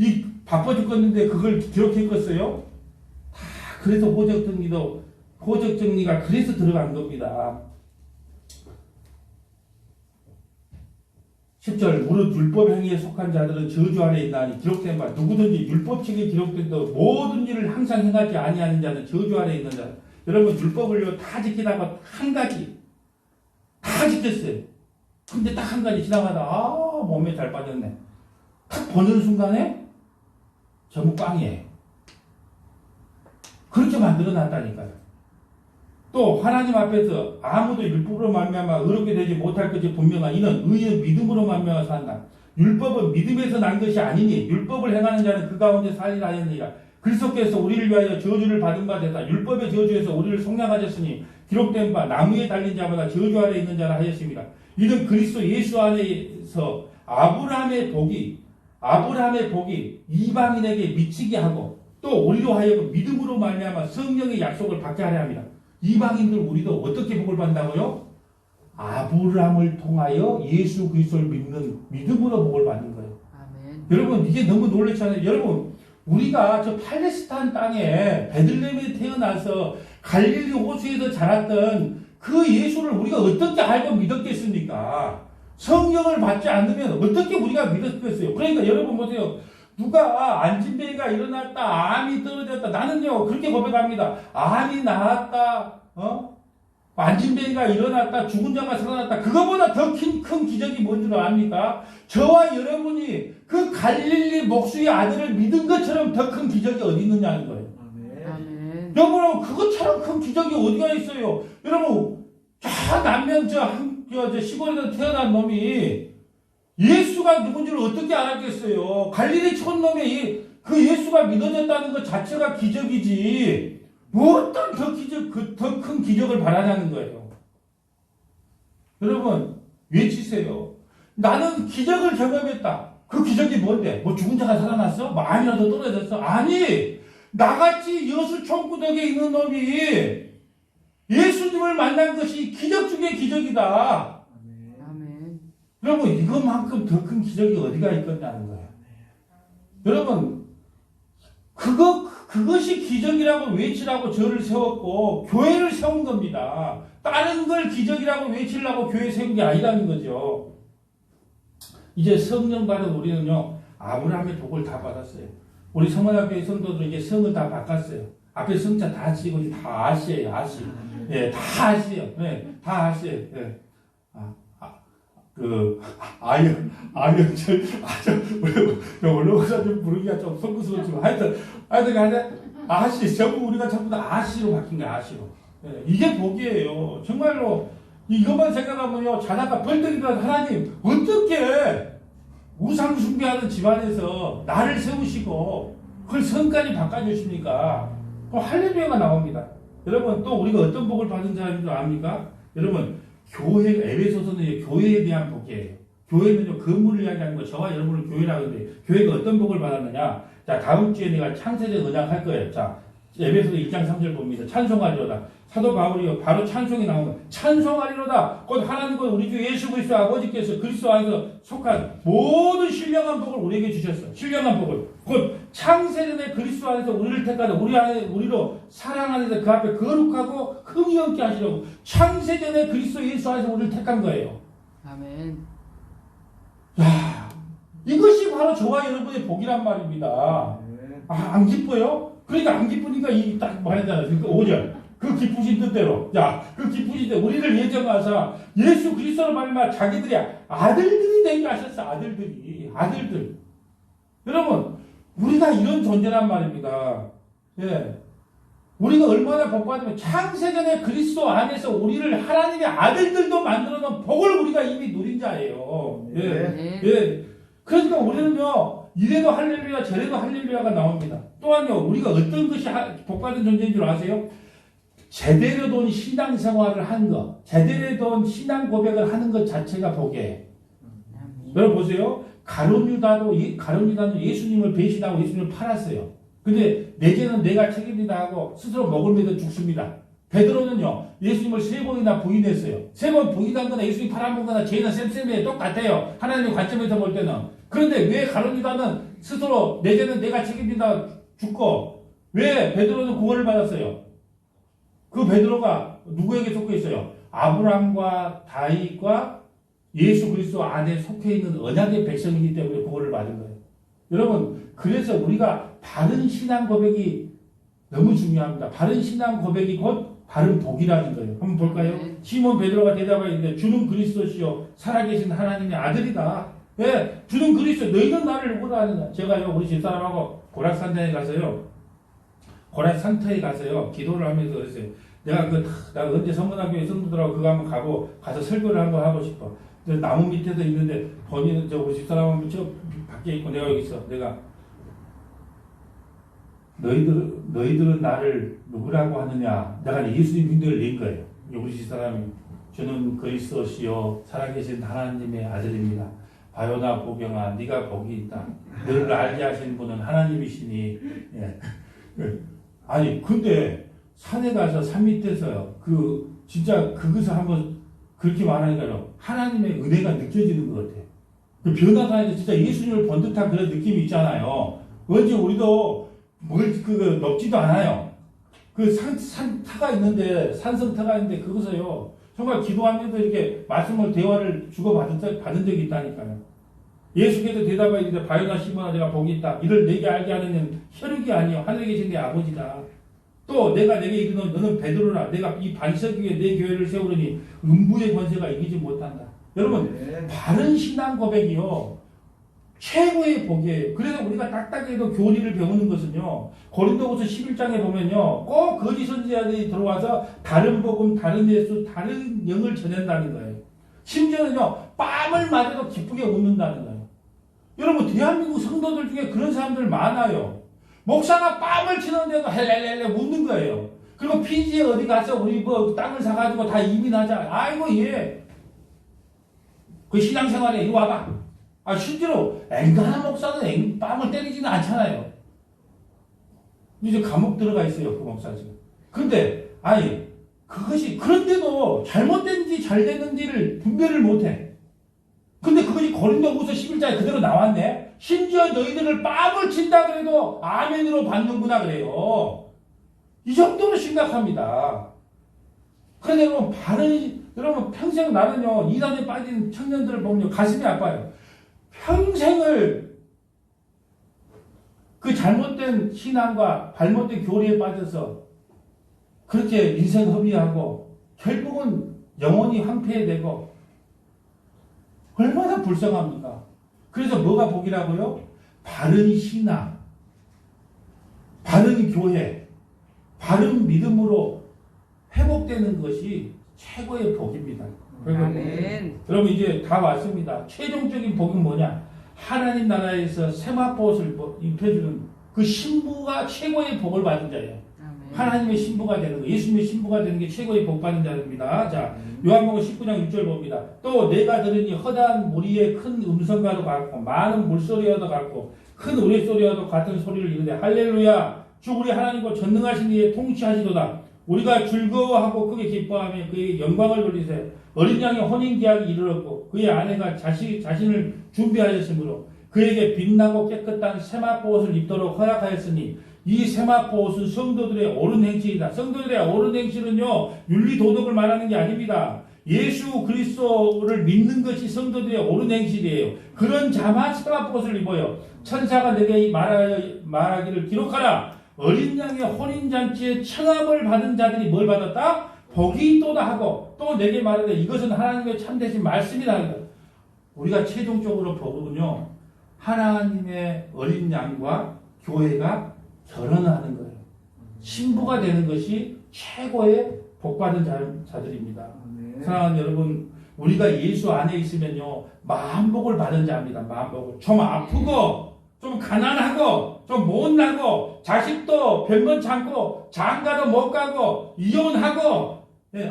바빠 죽겠는데 그걸 기록했겠어요? 다 그래서 호적 정리가 그래서 들어간 겁니다. 10절 무릇 율법 행위에 속한 자들은 저주 아래 있나니 기록된 바 누구든지 율법책에 기록된 모든 일을 항상 행하지 아니하는 자는 저주 아래 있는 자. 여러분 율법을요 다 지키다가 한 가지 다 지켰어요. 근데 딱 한 가지 지나가다 몸에 잘 빠졌네. 탁 보는 순간에 전부 꽝이에요. 그렇게 만들어 놨다니까요. 또 하나님 앞에서 아무도 율법으로 말미암아 의롭게 되지 못할 것이 분명한 이는 의의 믿음으로 말미암아 산다. 율법은 믿음에서 난 것이 아니니 율법을 행하는 자는 그 가운데 살리라 하였느니라. 그리스도께서 우리를 위하여 저주를 받은 바 되다. 율법의 저주에서 우리를 속량하셨으니 기록된 바 나무에 달린 자마다 저주 아래 있는 자라 하였습니다. 이는 그리스도 예수 안에서 아브라함의 복이 이방인에게 미치게 하고 또 우리로 하여금 믿음으로 말미암아 성령의 약속을 받게 하려 합니다. 이방인들 우리도 어떻게 복을 받는다고요? 아브라함을 통하여 예수 그리스도를 믿는 믿음으로 복을 받는 거예요. 아멘. 여러분 이게 너무 놀랍잖아요. 여러분 우리가 저 팔레스타인 땅에 베들레헴에 태어나서 갈릴리 호수에서 자랐던 그 예수를 우리가 어떻게 알고 믿었겠습니까? 성령을 받지 않으면 어떻게 우리가 믿었겠어요? 그러니까 여러분 보세요. 누가 안진뱅이가 일어났다, 암이 떨어졌다. 나는요 그렇게 고백합니다. 암이 나았다, 안진뱅이가 일어났다, 죽은 자가 살아났다. 그거보다 더 큰 기적이 뭔 줄 압니까? 저와 여러분이 그 갈릴리 목수의 아들을 믿은 것처럼 더 큰 기적이 어디 있느냐는 거예요. 아멘. 여러분 그것처럼 큰 기적이 어디가 있어요? 여러분 저 남면 저 시골에서 태어난 놈이 예수가 누군지를 어떻게 알았겠어요? 갈릴리 촌놈이 그 예수가 믿어졌다는 것 자체가 기적이지 어떤 더 큰 기적을 바라냐는 거예요. 여러분 외치세요. 나는 기적을 경험했다. 그 기적이 뭔데? 뭐 죽은 자가 살아났어? 뭐 암이라도 떨어졌어? 아니 나같이 여수 총구덕에 있는 놈이 예수님을 만난 것이 기적 중에 기적이다. 아멘. 여러분 이것만큼 더 큰 기적이 어디가 있겠냐는 거예요. 여러분 그것이 기적이라고 외치라고 저를 세웠고 교회를 세운 겁니다. 다른 걸 기적이라고 외치려고 교회 세운 게 아니라는 거죠. 이제 성령 받은 우리는요 아브라함의 복을 다 받았어요. 우리 성원학교의 성도들은 이제 성을 다 바꿨어요. 앞에 성자 다 치고 이제 다 아시예요. 아시. 예, 다 아시요. 예, 다 아시요. 예. 원로가 좀 부르기가 좀 성구스럽지만 하여튼 아시. 전부 우리가 전부 다 아시로 바뀐 거야, 아시로. 예, 이게 복이에요. 정말로 이것만 생각하면요 자다가 벌떡 일어나서 하나님 어떻게 우상 숭배하는 집안에서 나를 세우시고 그걸 성까지 바꿔주십니까? 또 할렐루야가 나옵니다. 여러분 또 우리가 어떤 복을 받은 자인 줄 압니까? 여러분 교회 에베소서는 교회에 대한 복이에요. 교회는요 건물을 이야기하는 거 저와 여러분을 교회라고 하는데 교회가 어떤 복을 받았느냐? 자 다음 주에 내가 창세전 언약할 거예요. 자 에베소서 2장 3절 봅니다. 찬송하리로다. 사도 바울이요 바로 찬송이 나오는 찬송하리로다. 곧 하나님과 우리 주 예수 그리스도 아버지께서 그리스도 안에서 속한 모든 신령한 복을 우리에게 주셨어. 신령한 복을 곧 창세전에 그리스도 안에서 우리를 택하여 우리로 사랑 안에서 그 앞에 거룩하고 흠이 없게 하시려고 창세전에 그리스도 예수 안에서 우리를 택한 거예요. 아멘. 야, 이것이 바로 저와 여러분의 복이란 말입니다. 안 기뻐요? 그러니까 안 기쁘니까 이 딱 말했잖아요. 그러니까 5절. 그 기쁘신 뜻대로. 야, 그 기쁘신 뜻 우리를 예정하사 예수 그리스도로 말미암아 자기들이 아들들이 되게 하셨어. 아들들. 여러분, 우리가 이런 존재란 말입니다. 예. 우리가 얼마나 복받으면 창세전에 그리스도 안에서 우리를 하나님의 아들들도 만들어 놓은 복을 우리가 이미 누린 자예요. 예. 네. 예. 그러니까 우리는요, 이래도 할렐루야, 저래도 할렐루야가 나옵니다. 또한요, 우리가 어떤 것이 복받은 존재인 줄 아세요? 제대로 된 신앙생활을 한 것, 제대로 된 신앙 고백을 하는 것 자체가 복이에요. 여러분 보세요. 가룟유다는 예수님을 배신하고 예수님을 팔았어요. 근데 내재는 내가 책임진다 하고 스스로 목을 매여 죽습니다. 베드로는요, 예수님을 3번이나 부인했어요. 3번 부인한 거나 예수님 팔아먹은 거나 죄는 쌤쌤이에요. 똑같아요. 하나님의 관점에서 볼 때는. 그런데 왜 가룟유다는 스스로 내재는 내가 책임진다 죽고 왜 베드로는 구원을 받았어요? 그 베드로가 누구에게 속해 있어요? 아브라함과 다윗과 예수 그리스도 안에 속해 있는 언약의 백성이기 때문에 구원을 받은 거예요. 여러분, 그래서 우리가 바른 신앙 고백이 너무 중요합니다. 바른 신앙 고백이 곧 바른 복이라는 거예요. 한번 볼까요? 시몬 베드로가 대답하였는데 주는 그리스도시요 살아계신 하나님의 아들이다. 예, 주는 그리스도. 너희는 나를 누구라 하느냐? 제가요 우리 집사람하고 고락산장에 가서요 고라 산터에 가서요 기도를 하면서 그랬어요. 내가 나 언제 성문학교에 성도들하고 그거 한번 가서 설교를 한번 하고 싶어. 근데 나무 밑에도 있는데 본인은 우리 집사람은 저 밖에 있고 내가 여기 있어. 내가 너희들은 나를 누구라고 하느냐? 내가 예수님 믿음을 낸 거예요. 우리 집사람이 주는 그리스도시요 살아계신 하나님의 아들입니다. 바요나 보경아 네가 복이 있다. 너를 알게 하신 분은 하나님이시니. 예. 아니 근데 산에 가서 산 밑에서요 진짜 그것을 한번 그렇게 말하니까요 하나님의 은혜가 느껴지는 것 같아요. 그 변화가 아니라 진짜 예수님을 본 듯한 그런 느낌이 있잖아요. 왠지 우리도 높지도 않아요. 그 산타가 있는데 산성타가 있는데 그것을요 정말 기도하면서 이렇게 말씀을 대화를 주고받은 적이 있다니까요. 예수께서 대답하여 이르되 바요나 시몬아 내가 복이 있다. 이를 내게 알게 하는 혈육이 아니요 하늘에 계신 내 아버지다. 또 내가 내게 이르노니 너는 베드로라. 내가 이 반석 위에 내 교회를 세우려니 음부의 권세가 이기지 못한다. 여러분 바른 신앙 고백이요 최고의 복이에요. 그래서 우리가 딱딱해도 교리를 배우는 것은요 고린도후서 11장에 보면요 꼭 거짓 선지자들이 들어와서 다른 복음, 다른 예수, 다른 영을 전한다는 거예요. 심지어는요 뺨을 맞아도 기쁘게 웃는다는 거예요. 여러분 대한민국 성도들 중에 그런 사람들 많아요. 목사가 뺨을 치는데도 헬렐렐레 웃는 거예요. 그리고 피지에 어디 가서 우리 땅을 사가지고 다 이민하자. 아이고 예. 그 신앙생활에 이리 와봐. 실제로 앵간한 목사는 뺨을 때리지는 않잖아요. 이제 감옥 들어가 있어요 그 목사 지금. 근데 그것이 그런데도 잘못된지 잘 됐는지를 분별을 못해. 근데 그것이 고린도후서 11장에 그대로 나왔네. 심지어 너희들을 뺨을 친다 그래도 아멘으로 받는구나 그래요. 이 정도로 심각합니다. 그런데 여러분 평생 나는요 이단에 빠진 청년들을 보면 가슴이 아파요. 평생을 그 잘못된 신앙과 잘못된 교리에 빠져서 그렇게 인생 허비하고 결국은 영혼이 황폐되고 얼마나 불쌍합니까? 그래서 뭐가 복이라고요? 바른 신앙, 바른 교회, 바른 믿음으로 회복되는 것이 최고의 복입니다. 아멘. 여러분 이제 다 왔습니다. 최종적인 복은 뭐냐? 하나님 나라에서 세마포옷을 입혀주는 그 신부가 최고의 복을 받은 자예요. 아멘. 하나님의 신부가 되는 거, 예수님의 신부가 되는 게 최고의 복 받는 자입니다. 자, 요한복음 19장 6절 봅니다. 또 내가 들으니 허다한 무리의 큰 음성과도 같고 많은 물소리와도 같고 큰 우레소리와도 같은 소리를 이르되 할렐루야 주 우리 하나님과 전능하신 이에 통치하시도다. 우리가 즐거워하고 크게 기뻐하며 그에게 영광을 돌리세. 어린 양의 혼인계약이 이르렀고 그의 아내가 자신을 준비하였으므로 그에게 빛나고 깨끗한 세마포옷을 입도록 허락하였으니 이 세마포옷은 성도들의 옳은 행실이다. 성도들의 옳은 행실은요 윤리 도덕을 말하는 게 아닙니다. 예수 그리스도를 믿는 것이 성도들의 옳은 행실이에요. 그런 자만 세마포옷을 입어요. 천사가 내게 말하기를 기록하라. 어린 양의 혼인잔치에 청함을 받은 자들이 뭘 받았다? 복이 있도다 하고 또 내게 말하되 이것은 하나님의 참되신 말씀이다. 우리가 최종적으로 복은요 하나님의 어린 양과 교회가 결혼하는 거예요. 신부가 되는 것이 최고의 복받은 자들입니다. 사랑하는 여러분, 우리가 예수 안에 있으면요 만복을 받은 자입니다. 만복을. 좀 아프고 좀 가난하고 좀 못나고 자식도 변변치 않고 장가도 못 가고 이혼하고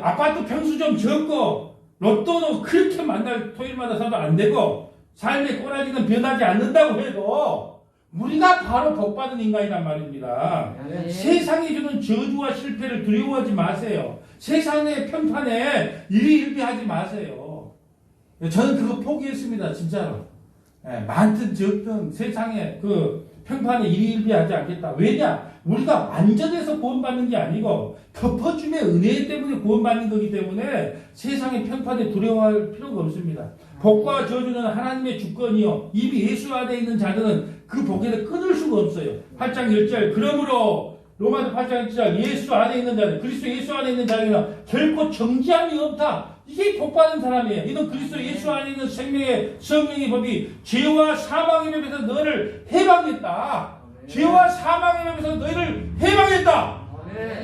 아파트 평수 좀 적고 로또는 그렇게 만날 토요일마다 사도 안 되고 삶의 꼬라지는 변하지 않는다고 해도 우리가 바로 복받은 인간이란 말입니다. 네. 세상이 주는 저주와 실패를 두려워하지 마세요. 세상의 평판에 일희일비하지 마세요. 저는 그거 포기했습니다. 진짜로. 많든 적든 세상에 그 평판에 일희일비하지 않겠다. 왜냐? 우리가 완전해서 구원받는 게 아니고 덮어줌의 은혜 때문에 구원받는 거기 때문에 세상의 평판에 두려워할 필요가 없습니다. 복과 저주는 하나님의 주권이요. 이미 예수 안에 있는 자들은 그 복에서 끊을 수가 없어요. 8장 1절 그러므로 로마서 8장 1절 예수 안에 있는 자들 그리스도 예수 안에 있는 자들은 결코 정죄함이 없다. 이게 복받은 사람이에요. 이는 그리스도 예수 안에 있는 생명의 성령의 법이 죄와 사망의 법에서 너를 해방했다. 죄와 사망의 법에서 너희를 해방했다.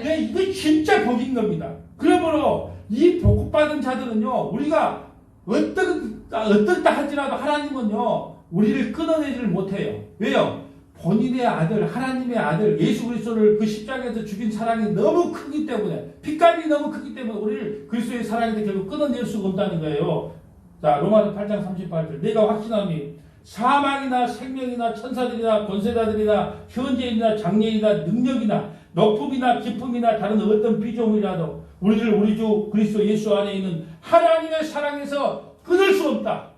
네, 이게 진짜 복인 겁니다. 그러므로 이 복받은 자들은요, 우리가 어떻다 할지라도 하나님은요, 우리를 끊어내지를 못해요. 왜요? 본인의 아들, 하나님의 아들, 예수 그리스도를 그 십자가에서 죽인 사랑이 너무 크기 때문에, 핏값이 너무 크기 때문에 우리를 그리스도의 사랑에서 결국 끊어낼 수가 없다는 거예요. 자, 로마서 8장 38절. 내가 확신하니 사망이나 생명이나 천사들이나 권세자들이나 현재인이나 장래이나 능력이나 높음이나 깊음이나 다른 어떤 비조물이라도 우리를 우리 주 그리스도 예수 안에 있는 하나님의 사랑에서 끊을 수 없다.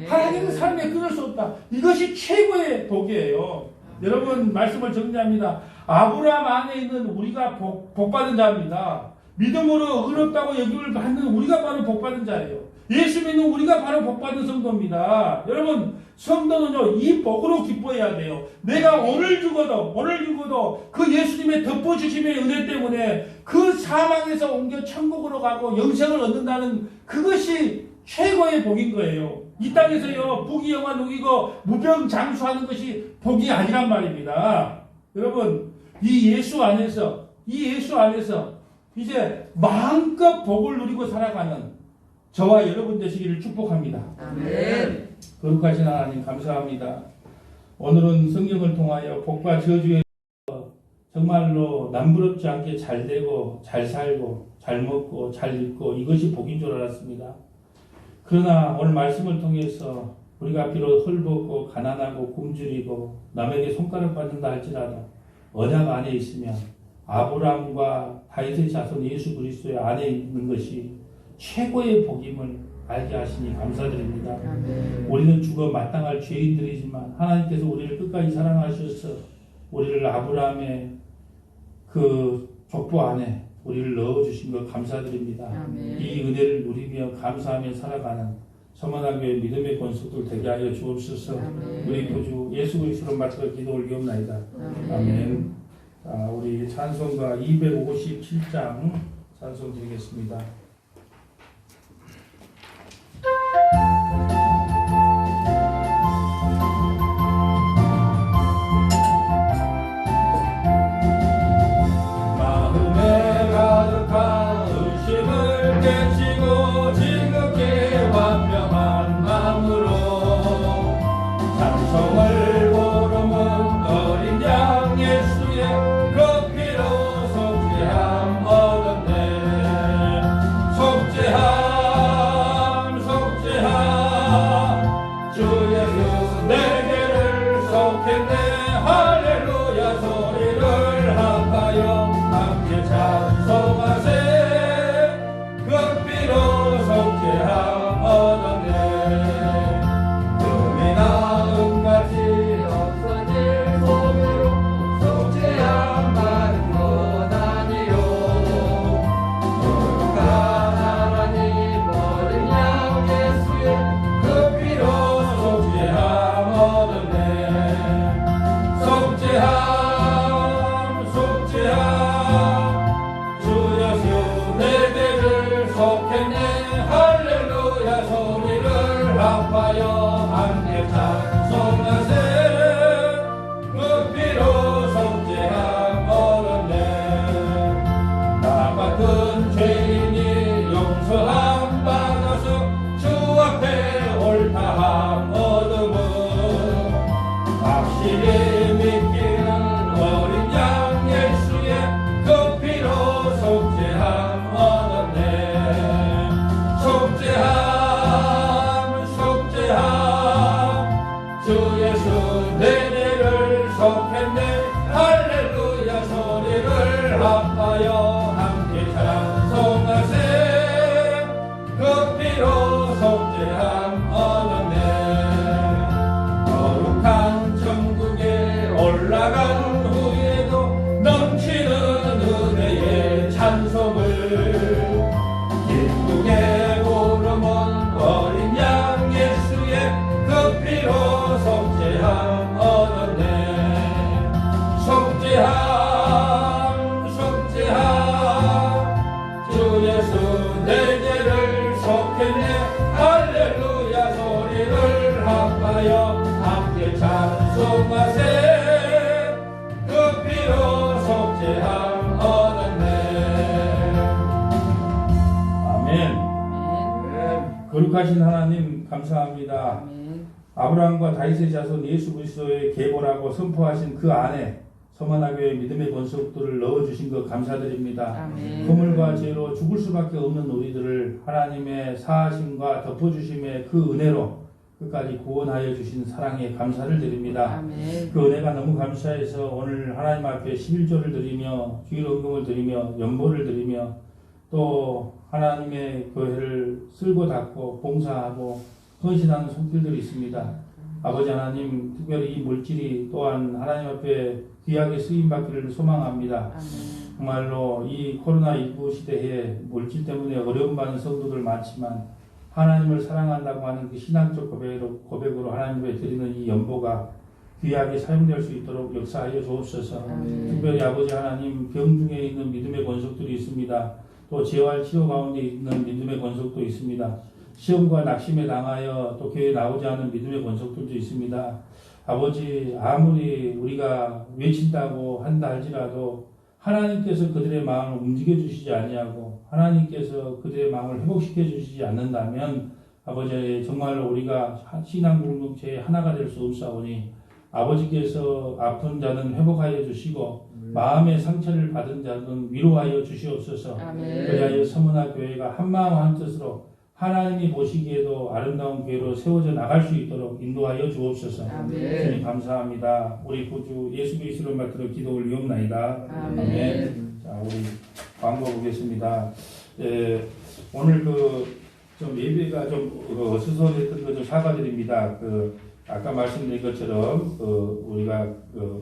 하나님의 사랑에 끊을 수 없다. 이것이 최고의 복이에요. 여러분, 말씀을 정리합니다. 아브라함 안에 있는 우리가 복받은 자입니다. 믿음으로 의롭다고 여김을 받는 우리가 바로 복받은 자예요. 예수 믿는 우리가 바로 복받은 성도입니다. 여러분, 성도는요, 이 복으로 기뻐해야 돼요. 내가 오늘 죽어도 그 예수님의 덮어주심의 은혜 때문에 그 사망에서 옮겨 천국으로 가고 영생을 얻는다는 그것이 최고의 복인 거예요. 이 땅에서요, 부귀영화 누기고 무병장수하는 것이 복이 아니란 말입니다. 여러분, 이 예수 안에서 이제 마음껏 복을 누리고 살아가는 저와 여러분 되시기를 축복합니다. 아멘. 거룩하신 하나님 감사합니다. 오늘은 성경을 통하여 복과 저주에 정말로 남부럽지 않게 잘 되고 잘 살고 잘 먹고 잘 입고 이것이 복인 줄 알았습니다. 그러나 오늘 말씀을 통해서 우리가 비록 헐벗고 가난하고 굶주리고 남에게 손가락 받는다 할지라도 언약 안에 있으면 아브라함과 다윗의 자손 예수 그리스도의 안에 있는 것이 최고의 복임을 알게 하시니 감사드립니다. 아멘. 우리는 죽어 마땅할 죄인들이지만 하나님께서 우리를 끝까지 사랑하셔서 우리를 아브라함의 그 족보 안에 우리를 넣어주신 것 감사드립니다. 아멘. 이 은혜를 누리며 감사하며 살아가는 서만하교회 믿음의 권속들 되게 하여 주옵소서. 아멘. 우리 구주 예수 그리스도로 말씀을 기도 올리옵나이다. 아멘. 자, 우리 찬송가 257장 찬송 드리겠습니다. 마음에 가득한 의심을 깨치고 지극히 완벽한 마음으로 찬송을 부르면 어린 양 예수의 그 피로 속죄함 얻었네. 거룩하신 하나님 감사합니다. 아멘. 아브라함과 다윗의 자손 예수 그리스도의 계보라고 선포하신 그 안에 서만화교회 믿음의 권속들을 넣어주신 것 감사드립니다. 아멘. 그물과 죄로 죽을 수밖에 없는 우리들을 하나님의 사하심과 덮어주심의 그 은혜로 끝까지 구원하여 주신 사랑에 감사를 드립니다. 아멘. 그 은혜가 너무 감사해서 오늘 하나님 앞에 11조를 드리며 주일 헌금을 드리며 연보를 드리며 또 하나님의 교회를 쓸고 닦고 봉사하고 헌신하는 손길들이 있습니다. 아버지 하나님, 특별히 이 물질이 또한 하나님 앞에 귀하게 쓰임받기를 소망합니다. 아멘. 정말로 이 코로나19 시대에 물질 때문에 어려움 받는 성도들 많지만 하나님을 사랑한다고 하는 그 신앙적 고백으로 하나님 앞에 드리는 이 연보가 귀하게 사용될 수 있도록 역사하여 주옵소서. 아멘. 특별히 아버지 하나님, 병중에 있는 믿음의 권속들이 있습니다. 또 재활 치료 가운데 있는 믿음의 권속도 있습니다. 시험과 낙심에 당하여 또 교회에 나오지 않은 믿음의 권속들도 있습니다. 아버지, 아무리 우리가 외친다고 한다 할지라도 하나님께서 그들의 마음을 움직여 주시지 아니하고 하나님께서 그들의 마음을 회복시켜 주시지 않는다면 아버지, 정말로 우리가 신앙 공동체의 하나가 될 수 없사오니 아버지께서 아픈 자는 회복하여 주시고 마음의 상처를 받은 자는 위로하여 주시옵소서. 아멘. 그리하여 서문화 교회가 한마음 한뜻으로 하나님이 보시기에도 아름다운 교회로 세워져 나갈 수 있도록 인도하여 주옵소서. 아멘. 주님 감사합니다. 우리 구주 예수 그리스도를 맡들어 기도 올리옵나이다. 아멘. 자, 우리 광고 보겠습니다. 오늘 좀 예배가 좀 어수선했던 거 좀 사과드립니다. 아까 말씀드린 것처럼 우리가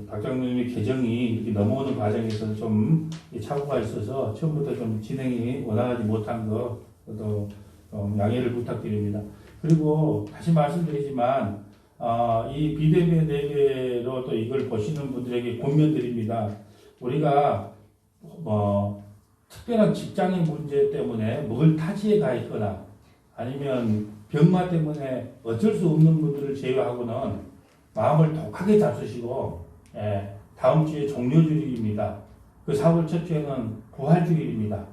박장로님의 계정이 이렇게 넘어오는 과정에서 좀 착오가 있어서 처음부터 좀 진행이 원활하지 못한 것도 양해를 부탁드립니다. 그리고 다시 말씀드리지만 이 비대면 예배로 또 이걸 보시는 분들에게 권면드립니다. 우리가 특별한 직장인 문제 때문에 뭘 타지에 가 있거나 아니면 병마 때문에 어쩔 수 없는 분들을 제외하고는 마음을 독하게 잡수시고 다음 주에 종료주일입니다. 그 4월 첫 주에는 부활주일입니다.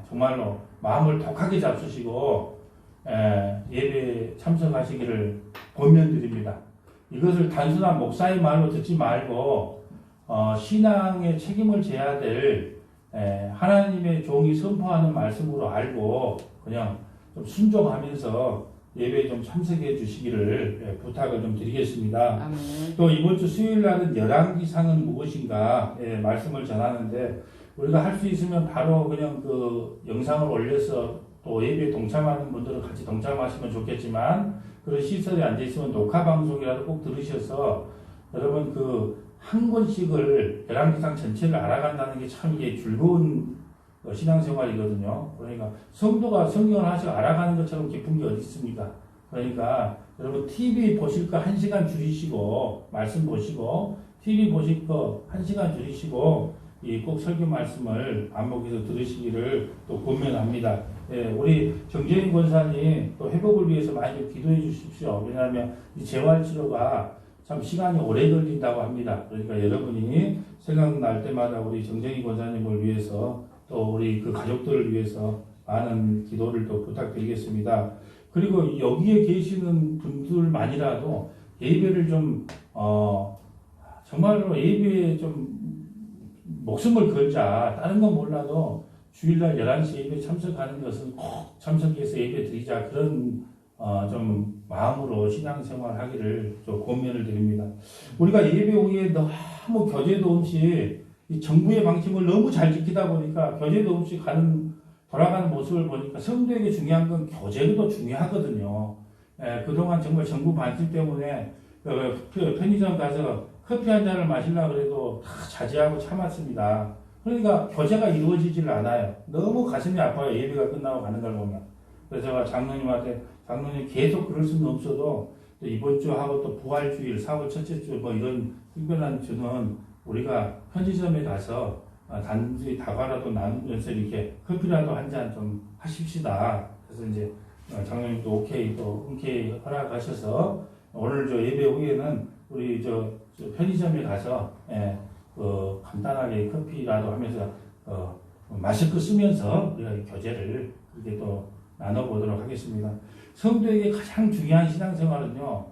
정말로 마음을 독하게 잡수시고 예배에 참석하시기를 권면드립니다. 이것을 단순한 목사의 말로 듣지 말고 신앙의 책임을 져야 될 하나님의 종이 선포하는 말씀으로 알고 그냥 좀 순종하면서 예배에 좀 참석해 주시기를 부탁을 좀 드리겠습니다. 아멘. 또 이번 주 수요일 날은 열왕기상은 무엇인가 말씀을 전하는데 우리가 할 수 있으면 바로 그냥 그 영상을 올려서 또 예배에 동참하는 분들은 같이 동참하시면 좋겠지만 그런 시설에 앉아 있으면 녹화 방송이라도 꼭 들으셔서 여러분 한 권씩을 열왕기상 전체를 알아간다는 게 참 이게 즐거운 신앙생활이거든요. 그러니까 성도가 성경을 하나씩 알아가는 것처럼 기쁜 게 어디 있습니까? 그러니까 여러분 TV 보실 거 1시간 줄이시고 말씀 보시고 TV 보실 거 1시간 줄이시고 꼭 설교 말씀을 반복해서 들으시기를 또 권면합니다. 우리 정재인 권사님 또 회복을 위해서 많이 좀 기도해 주십시오. 왜냐하면 이 재활치료가 참 시간이 오래 걸린다고 합니다. 그러니까 여러분이 생각날 때마다 우리 정재인 권사님을 위해서 또 우리 그 가족들을 위해서 많은 기도를 또 부탁드리겠습니다. 그리고 여기에 계시는 분들만이라도 예배를 좀 정말로 예배에 좀 목숨을 걸자. 다른 건 몰라도 주일날 11시 예배 참석하는 것은 꼭 참석해서 예배 드리자. 그런 좀 마음으로 신앙생활 하기를 좀 권면을 드립니다. 우리가 예배 후에 너무 교제도 없이 이 정부의 방침을 너무 잘 지키다 보니까 교제도 없이 돌아가는 모습을 보니까 성도에게 중요한 건 교제도 중요하거든요. 그동안 정말 정부 방침 때문에 편의점 가서 커피 한 잔을 마시려고 해도 다 자제하고 참았습니다. 그러니까 교제가 이루어지질 않아요. 너무 가슴이 아파요. 예배가 끝나고 가는 걸 보면. 그래서 제가 장로님한테 장로님 계속 그럴 수는 없어도 또 이번 주하고 또 부활주일 4월 첫째 주 이런 특별한 주는 우리가 편의점에 가서 단지 다과라도 나누면서 이렇게 커피라도 한 잔 좀 하십시다. 그래서 이제 장로님도 오케이 또 흔쾌히 허락하셔서 오늘 예배 후에는 우리 편의점에 가서 간단하게 커피라도 하면서 마스크 쓰면서 우리가 교제를 이렇게 또 나눠보도록 하겠습니다. 성도에게 가장 중요한 신앙생활은요,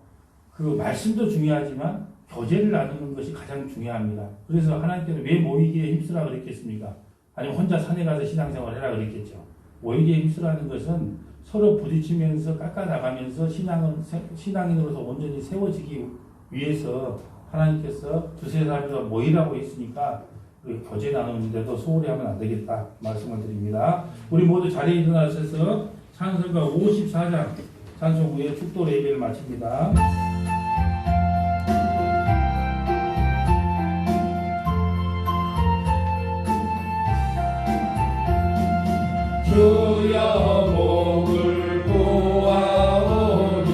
그 말씀도 중요하지만 교제를 나누는 것이 가장 중요합니다. 그래서 하나님께서 왜 모이기에 힘쓰라 그랬겠습니까? 아니면 혼자 산에 가서 신앙생활 해라 그랬겠죠. 모이기에 힘쓰라는 것은 서로 부딪히면서 깎아나가면서 신앙인으로서 온전히 세워지기 위해서 하나님께서 두세 사람이서 모이라고 했으니까 교제 나누는데도 소홀히 하면 안 되겠다 말씀을 드립니다. 우리 모두 자리에 일어나셔서 찬송가 54장 찬송 후에 축도 예배를 마칩니다. 주여 목을 보아오니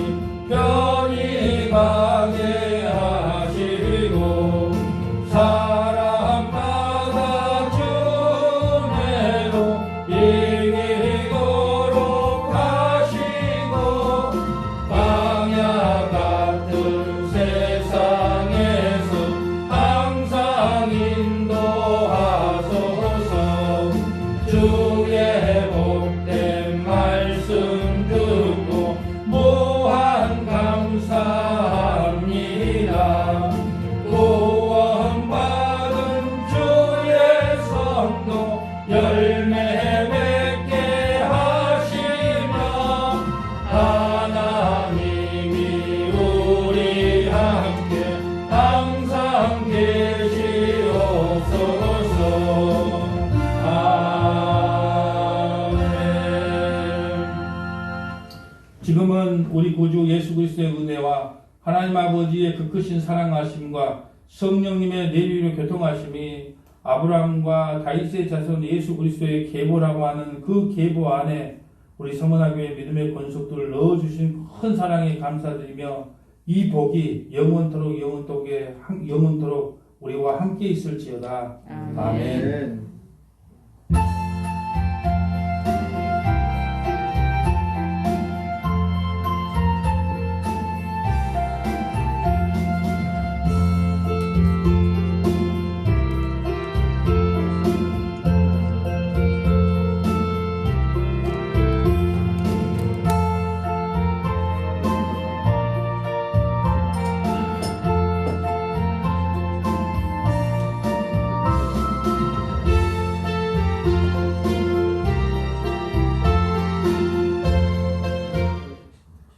편히 가게 하시고 사람마다 주내로 이기도록 하시고 광야 같은 세상에서 항상 인도하소서. 주의 복된 말씀 듣고 무한 감사합니다. 구원받은 주의 성도 열매 맺게 하시며 하나님이 우리 함께 항상 계시옵소서. 지금은 우리 구주 예수 그리스도의 은혜와 하나님 아버지의 그 크신 사랑하심과 성령님의 내리로 교통하심이 아브라함과 다윗의 자손 예수 그리스도의 계보라고 하는 그 계보 안에 우리 서문화교회 믿음의 권속들을 넣어주신 큰 사랑에 감사드리며 이 복이 영원토록 우리와 함께 있을지어다. 아멘.